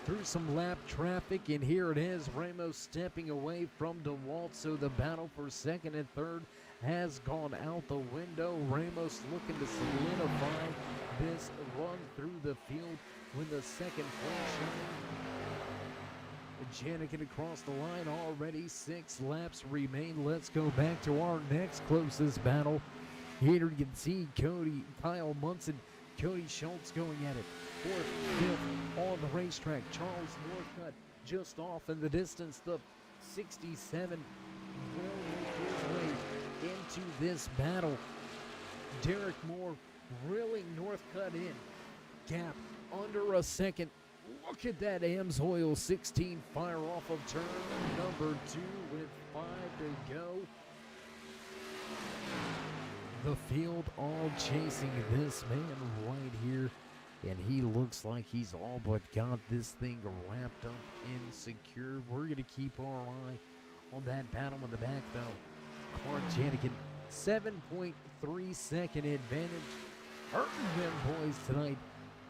Through some lap traffic, and here it is, Ramos stepping away from DeWalt, so the battle for second and third has gone out the window. Ramos looking to solidify this run through the field with the second place showing. Janikin across the line already, 6 laps remain. Let's go back to our next closest battle. Here you can see Kyle Munson, Cody Schultz going at it. 4th, 5th on the racetrack. Charles Northcutt just off in the distance. The 67 will make his way into this battle. Derek Moore reeling Northcutt in. Gap under a second. Look at that Amsoil 16 fire off of turn number 2 with 5 to go. The field all chasing this man right here, and he looks like he's all but got this thing wrapped up and secured. We're going to keep our eye on that battle in the back, though. Clark Janikin, 7.3 second advantage. Hurting them boys tonight.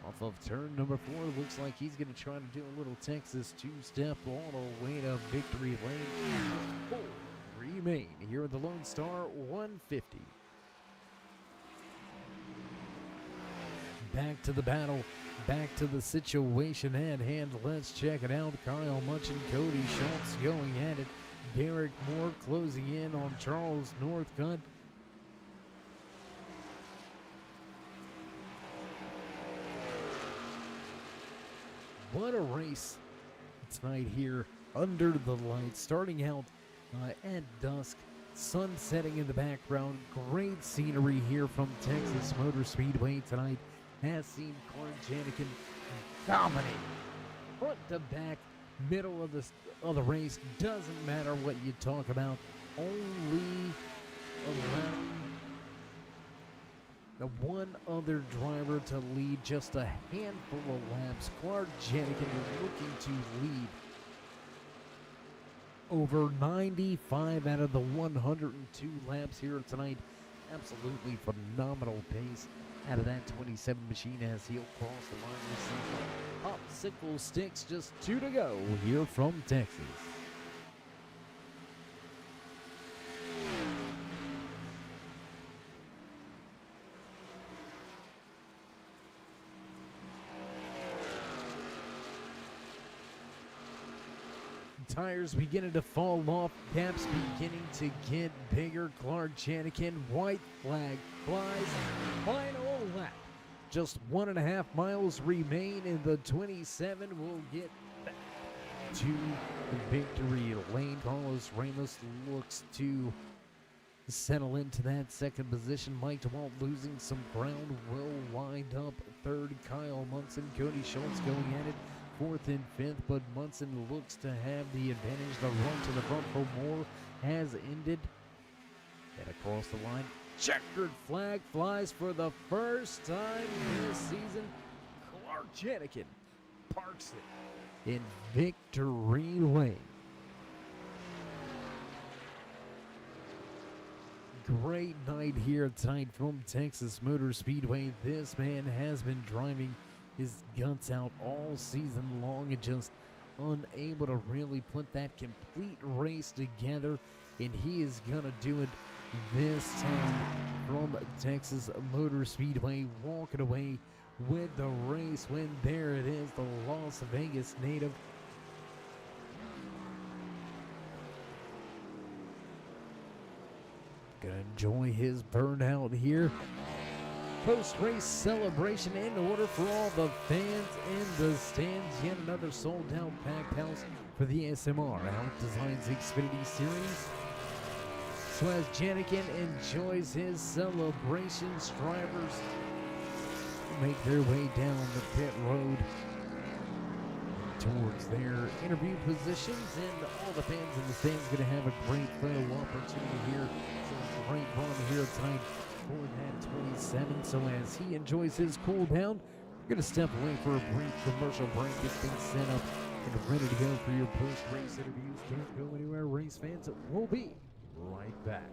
Off of turn number 4, looks like he's going to try to do a little Texas two-step all the way to victory lane. 4 remain here at the Lone Star 150. Back to the battle, back to the situation at hand. Let's check it out. Kyle Munson, Cody Schultz going at it. Derek Moore closing in on Charles Northcutt. What a race tonight here under the lights. Starting out at dusk, sun setting in the background. Great scenery here from Texas Motor Speedway tonight. Has seen Clark Janikin dominate front to back, middle of the race. Doesn't matter what you talk about. Only around the one other driver to lead, just a handful of laps. Clark Janikin looking to lead over 95 out of the 102 laps here tonight. Absolutely phenomenal pace out of that 27 machine as he'll cross the line with some popsicle sticks. Just 2 to go here from Texas. tires beginning to fall off, gaps beginning to get bigger. Clark Janikin, white flag flies, final lap. Just 1.5 miles remain in the 27. Will get back to the victory lane. Carlos Ramos looks to settle into that second position. Mike DeWalt losing some ground, will wind up third. Kyle Munson, Cody Schultz going at it fourth and fifth, but Munson looks to have the advantage. The run to the front for Moore has ended. And across the line, checkered flag flies for the first time this season. Clark Janikin parks it in victory lane. Great night here tonight from Texas Motor Speedway. This man has been driving his guts out all season long and just unable to really put that complete race together, and he is gonna do it this time from Texas Motor Speedway, walking away with the race win. There it is, the Las Vegas native. Gonna enjoy his burnout here. Post-race celebration in order for all the fans in the stands. Yet another sold-out packed house for the SMR Hauck Designs Xfinity Series. So as Janikin enjoys his celebrations, drivers make their way down the pit road towards their interview positions, and all the fans in the stands going to have a great photo opportunity here. So a great run here tonight for that 27. So as he enjoys his cool down, we're going to step away for a brief commercial break. Get things set up and ready to go for your post-race interviews. Can't go anywhere, race fans. We'll be right back.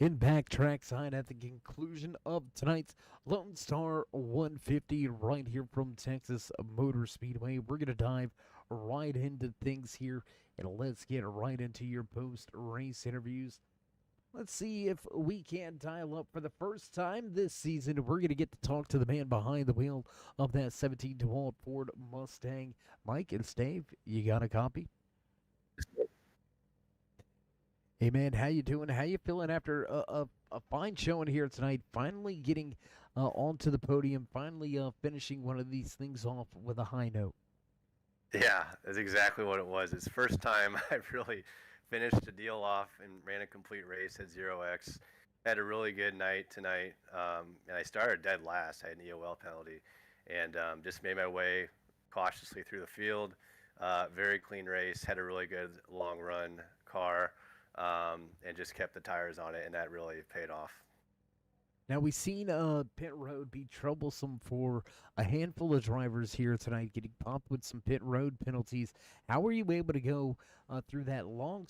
In back trackside at the conclusion of tonight's Lone Star 150 right here from Texas Motor Speedway. We're going to dive right into things here and let's get right into your post race interviews. Let's see if we can dial up for the first time this season. We're going to get to talk to the man behind the wheel of that 17 DeWalt Ford Mustang. Mike and Stave, you got a copy? Hey man, how you doing? How you feeling after a fine showing here tonight? Finally getting onto the podium, finally finishing one of these things off with a high note. Yeah, that's exactly what it was. It's the first time I've really finished a deal off and ran a complete race at 0x. Had a really good night tonight, and I started dead last. I had an EOL penalty, and just made my way cautiously through the field. Very clean race. Had a really good long run car, and just kept the tires on it, and that really paid off. Now we've seen pit road be troublesome for a handful of drivers here tonight, getting popped with some pit road penalties. How were you able to go through that long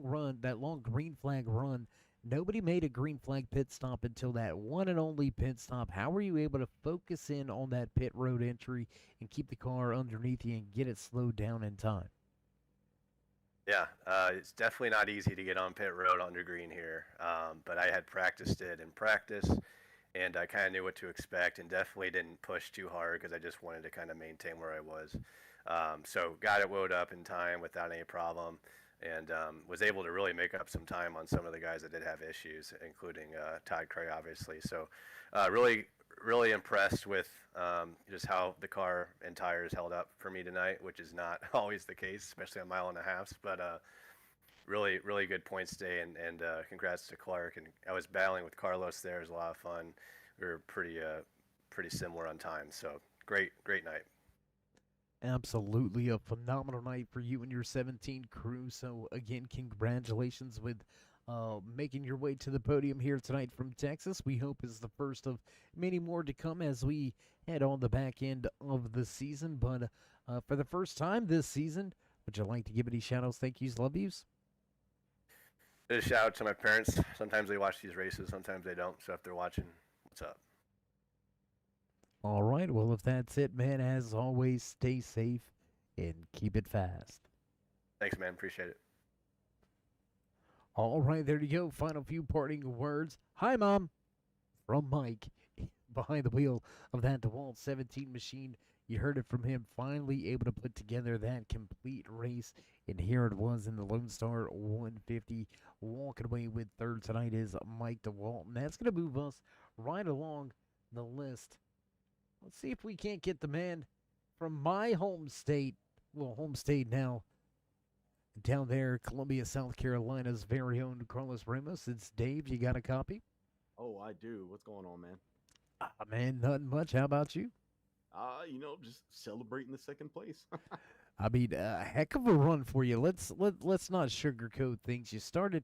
run, that long green flag run? Nobody made a green flag pit stop until that one and only pit stop. How were you able to focus in on that pit road entry and keep the car underneath you and get it slowed down in time? Yeah, it's definitely not easy to get on pit road under green here, but I had practiced it in practice, and I kind of knew what to expect, and definitely didn't push too hard because I just wanted to kind of maintain where I was. So got it wound up in time without any problem, and was able to really make up some time on some of the guys that did have issues, including Todd Cray, obviously. So really impressed with just how the car and tires held up for me tonight, which is not always the case, especially on mile and a half. But really good points day, and congrats to Clark. And I was battling with Carlos there. It was a lot of fun. We were pretty similar on time. So great night. Absolutely a phenomenal night for you and your 17 crew. So again, congratulations with making your way to the podium here tonight from Texas. We hope is the first of many more to come as we head on the back end of the season. But for the first time this season, would you like to give any shout-outs, thank yous, love yous? Just a shout out to my parents. Sometimes they watch these races, sometimes they don't. So if they're watching, what's up? All right, well, if that's it, man, as always, stay safe and keep it fast. Thanks, man. Appreciate it. All right, there you go. Final few parting words. Hi, Mom, from Mike behind the wheel of that DeWalt 17 machine. You heard it from him, finally able to put together that complete race. And here it was in the Lone Star 150. Walking away with third tonight is Mike DeWalt. And that's going to move us right along the list. Let's see if we can't get the man from my home state, well, home state now, down there, Columbia, South Carolina's very own Carlos Ramos. It's Dave. You got a copy? Oh, I do. What's going on, man? Man, nothing much. How about you? Just celebrating the second place. I mean, a heck of a run for you. Let's not sugarcoat things. You started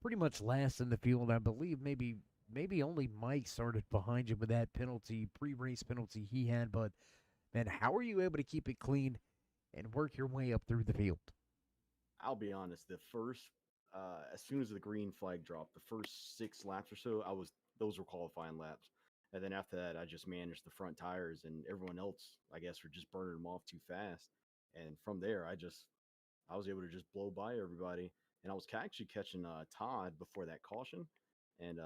pretty much last in the field, I believe. Maybe only Mike started behind you with that penalty, pre-race penalty he had. But man, how are you able to keep it clean and work your way up through the field? I'll be honest. The first, as soon as the green flag dropped, the first 6 laps or so, those were qualifying laps. And then after that, I just managed the front tires, and everyone else, I guess, were just burning them off too fast. And from there, I was able to just blow by everybody. And I was actually catching Todd before that caution, and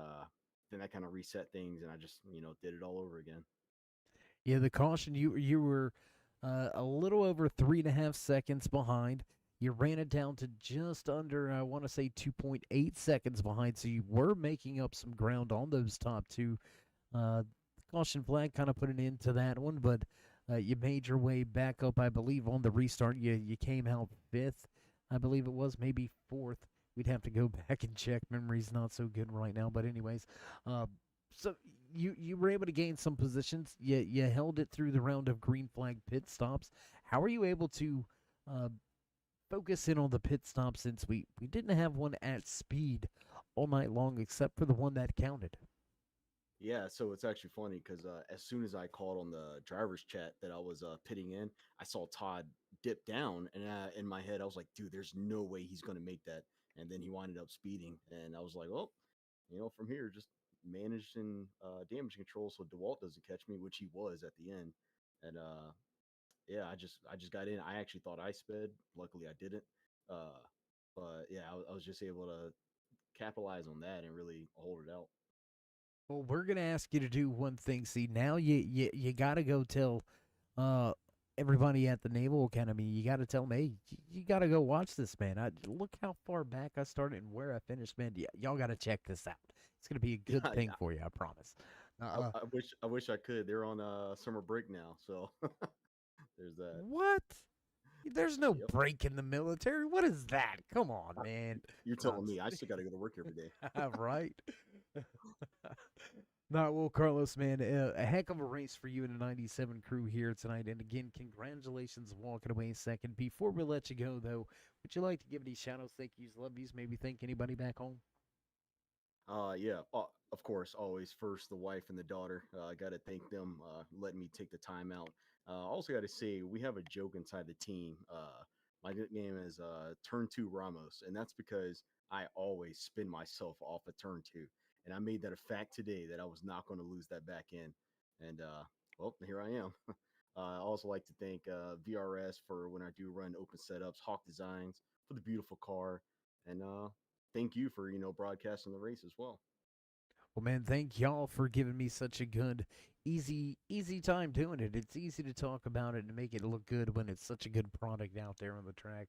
then that kind of reset things, and I just did it all over again. Yeah, the caution, you were a little over 3.5 seconds behind. You ran it down to just under, I want to say, 2.8 seconds behind. So you were making up some ground on those top two. Caution flag kind of put an end to that one, but you made your way back up, I believe, on the restart. You came out fifth, I believe it was, maybe fourth. We'd have to go back and check. Memory's not so good right now, but anyways, so you were able to gain some positions. You held it through the round of green flag pit stops. How are you able to focus in on the pit stop since we didn't have one at speed all night long except for the one that counted? Yeah, so it's actually funny because as soon as I called on the driver's chat that I was pitting in, I saw Todd dipped down, and in my head I was like, dude, there's no way he's going to make that. And then he winded up speeding, and I was like, oh, from here, just managing damage control so DeWalt doesn't catch me, which he was at the end. And yeah, I just got in. I actually thought I sped. Luckily, I didn't. Uh, but yeah, I was just able to capitalize on that and really hold it out. Well, we're gonna ask you to do one thing. See, now you gotta go tell uh everybody at the Naval Academy. You gotta tell them, hey, you gotta go watch this, man. Look how far back I started and where I finished, man. Y'all gotta check this out. It's gonna be a good Yeah, thing yeah. for you, I promise. I, Uh, I wish I could. They're on summer break now, so there's that. what? There's no Yep. break in the military. What is that? Come on, man. You're No, I'm telling me I still got to go to work every day. right? Not well, Carlos, man. A heck of a race for you and the 97 crew here tonight. And again, congratulations walking away second. Before we let you go, though, would you like to give any shout outs, thank yous, love yous, maybe thank anybody back home? Yeah, of course, always first the wife and the daughter. I got to thank them letting me take the time out. Also got to say we have a joke inside the team. My nickname is Turn Two Ramos, and that's because I always spin myself off a turn two, and I made that a fact today that I was not going to lose that back end, and well, here I am. I also like to thank VRS for when I do run open setups, Hauck Designs for the beautiful car, and thank you for broadcasting the race as well. Well, man, thank y'all for giving me such a good, easy time doing it. It's easy to talk about it and make it look good when it's such a good product out there on the track.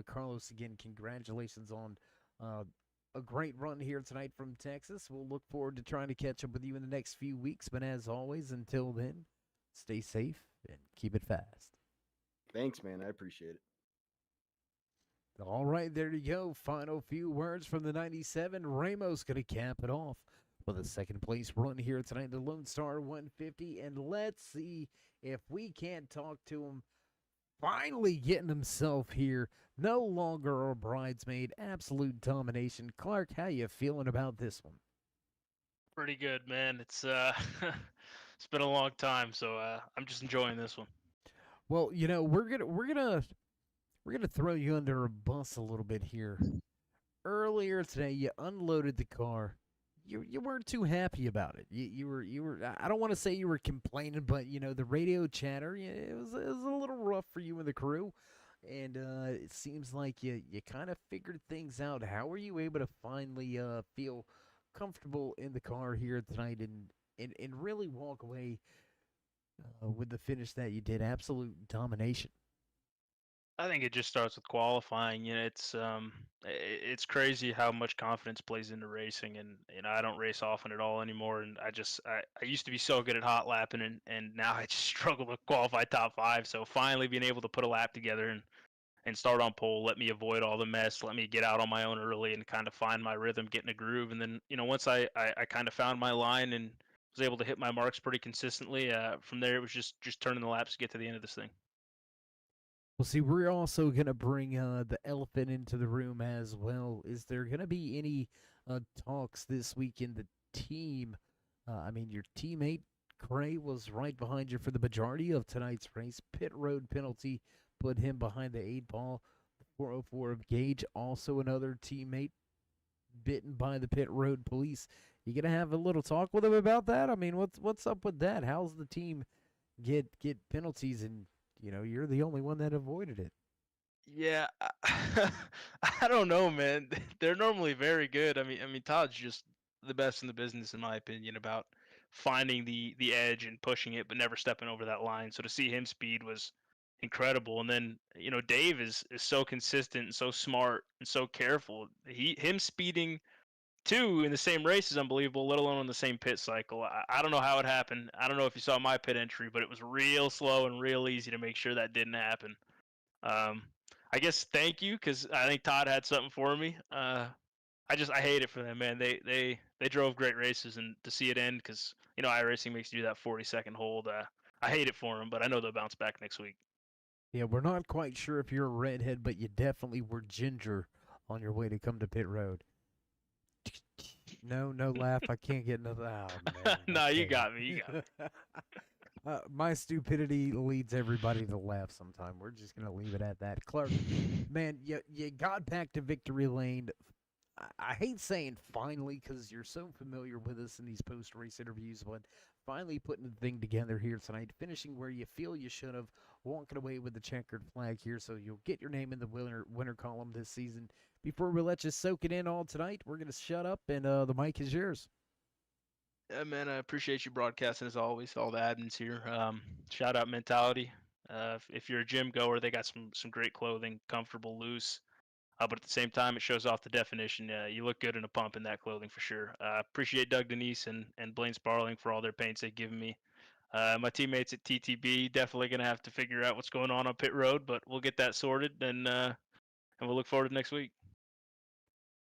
Carlos, again, congratulations on uh, a great run here tonight from Texas. We'll look forward to trying to catch up with you in the next few weeks. But as always, until then, stay safe and keep it fast. Thanks, man. I appreciate it. All right, there you go. Final few words from the 97. Ramos going to cap it off with a second place run here tonight, the Lone Star 150. And let's see if we can't talk to him. Finally getting himself here. No longer a bridesmaid. Absolute domination. Clark, how you feeling about this one? Pretty good, man. It's it's been a long time, so I'm just enjoying this one. Well, we're gonna throw you under a bus a little bit here. Earlier today, you unloaded the car. You weren't too happy about it. You were. I don't want to say you were complaining, but the radio chatter. It was a little rough for you and the crew, and it seems like you kind of figured things out. How were you able to finally feel comfortable in the car here tonight and really walk away with the finish that you did? Absolute domination. I think it just starts with qualifying. It's crazy how much confidence plays into racing, and I don't race often at all anymore. And I used to be so good at hot lapping, and now I just struggle to qualify top five. So finally being able to put a lap together and start on pole, let me avoid all the mess, let me get out on my own early and kind of find my rhythm, get in a groove. And then once I kind of found my line and was able to hit my marks pretty consistently, from there it was just turning the laps to get to the end of this thing. Well, see, we're also going to bring the elephant into the room as well. Is there going to be any talks this week in the team? I mean, your teammate, Cray, was right behind you for the majority of tonight's race. Pit road penalty put him behind the 8 ball. 404 of Gage, also another teammate bitten by the pit road police. You going to have a little talk with him about that? I mean, what's up with that? How's the team get penalties and you're the only one that avoided it? Yeah, I don't know, man. They're normally very good. I mean, Todd's just the best in the business, in my opinion, about finding the edge and pushing it, but never stepping over that line. So to see him speed was incredible. And then Dave is so consistent and so smart and so careful. Him speeding two in the same race is unbelievable, let alone on the same pit cycle. I don't know how it happened. I don't know if you saw my pit entry, but it was real slow and real easy to make sure that didn't happen. Um, I guess thank you, because I think Todd had something for me. I hate it for them, man. They drove great races, and to see it end, because iRacing makes you do that 40-second hold. I hate it for them, but I know they'll bounce back next week. Yeah, we're not quite sure if you're a redhead, but you definitely were ginger on your way to come to pit road. No laugh. I can't get another. Oh, man. No, you okay. got me. You got me. My stupidity leads everybody to laugh sometime. We're just going to leave it at that. Clark, man, you got back to victory lane. I hate saying finally because you're so familiar with us in these post-race interviews, but finally putting the thing together here tonight, finishing where you feel you should have, walking away with the checkered flag here, so you'll get your name in the winner column this season. Before we let you soak it in all tonight, we're going to shut up, and the mic is yours. Yeah, man, I appreciate you broadcasting as always. All the admins here. Shout out Mentality. If you're a gym goer, they got some great clothing, comfortable, loose. But at the same time, it shows off the definition. You look good in a pump in that clothing for sure. Appreciate Doug Denise and Blaine Sparling for all their paints they've given me. My teammates at TTB definitely gonna have to figure out what's going on pit road, but we'll get that sorted and we'll look forward to next week.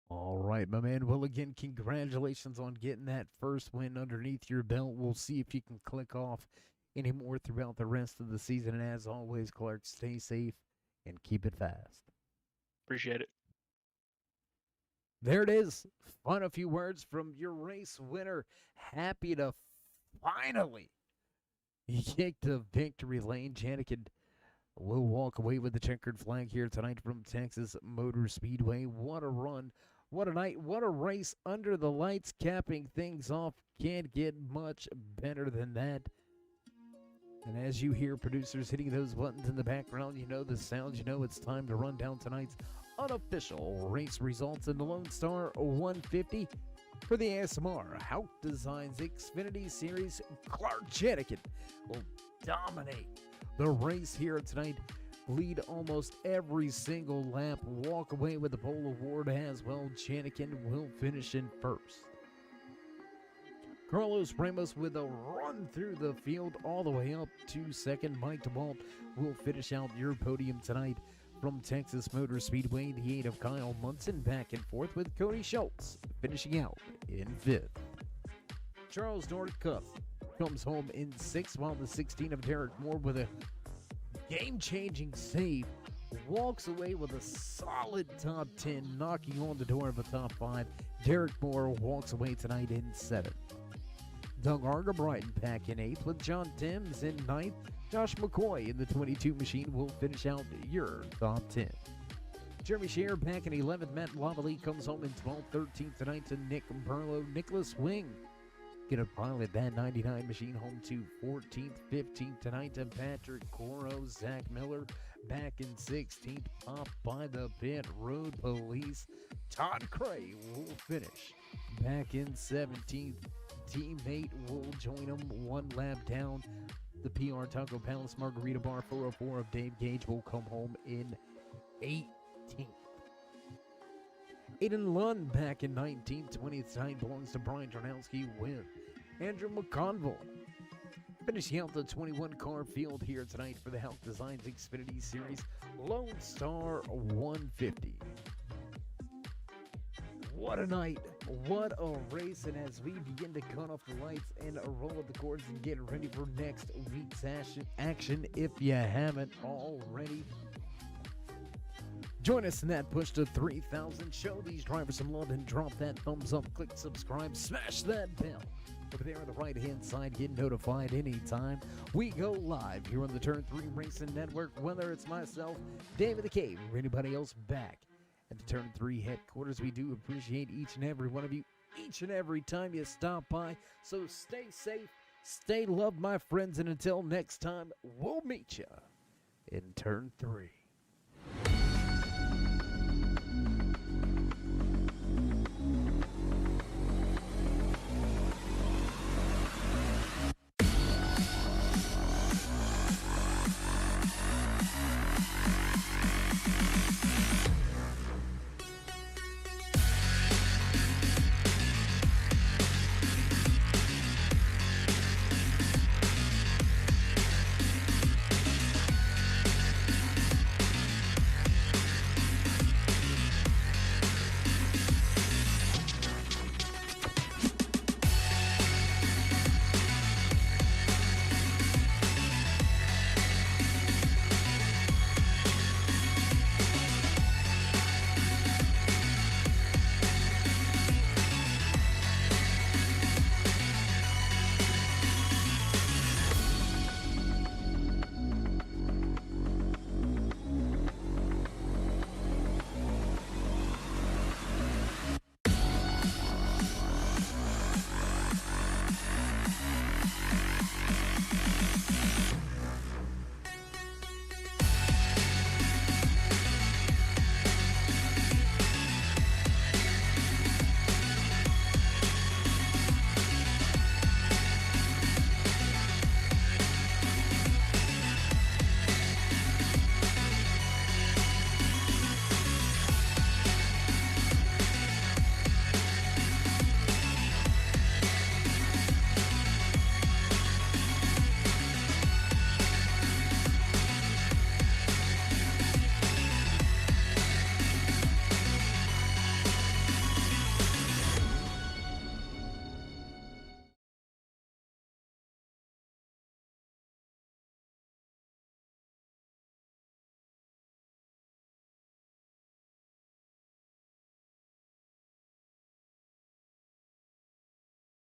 All right, my man. Well, again, congratulations on getting that first win underneath your belt. We'll see if you can click off any more throughout the rest of the season. And as always, Clark, stay safe and keep it fast. Appreciate it. There it is. Final few words from your race winner. Happy to finally get to victory lane. Janikin will walk away with the checkered flag here tonight from Texas Motor Speedway. What a run. What a night. What a race under the lights, capping things off. Can't get much better than that. And as you hear producers hitting those buttons in the background, you know the sounds. You know it's time to run down tonight's unofficial race results in the Lone Star 150 for the ASMR Hauck Designs Xfinitty Series. Clark Janikin will dominate the race here tonight, lead almost every single lap, walk away with the pole award as well. Janikin will finish in first. Carlos Ramos with a run through the field all the way up to second. Mike DeWalt will finish out your podium tonight from Texas Motor Speedway. The 8 of Kyle Munson back and forth with Cody Schultz finishing out in fifth. Charles Nordcuff comes home in sixth, while the 16 of Derek Moore with a game-changing save walks away with a solid top 10, knocking on the door of a top 5. Derek Moore walks away tonight in seventh. Doug Argabrighton back in 8th with John Timms in 9th. Josh McCoy in the 22 machine will finish out your top 10. Jeremy Scheer back in 11th. Matt Lavallee comes home in 12th. 13th tonight to Nick Burlow. Nicholas Wing gonna pilot that 99 machine home to 14th. 15th tonight to Patrick Coro. Zach Miller back in 16th. Popped by the pit road police. Todd Cray will finish back in 17th. Teammate will join him one lap down. The PR Taco Palace Margarita Bar 404 of Dave Gage will come home in 18th. Aiden Lund back in 19th. 20th tonight belongs to Brian Jarnowski with Andrew McConville. Finishing out the 21 car field here tonight for the Hauck Designs Xfinitty Series Lone Star 150. What a night. What a race. And as we begin to cut off the lights and roll up the cords and get ready for next week's action, if you haven't already, join us in that push to 3,000. Show these drivers some love and drop that thumbs up. Click subscribe. Smash that bell over there on the right-hand side. Get notified anytime we go live here on the Turn 3 Racing Network, whether it's myself, David the Cave, or anybody else back at the Turn 3 headquarters. We do appreciate each and every one of you, each and every time you stop by. So stay safe, stay loved, my friends, and until next time, we'll meet you in Turn 3.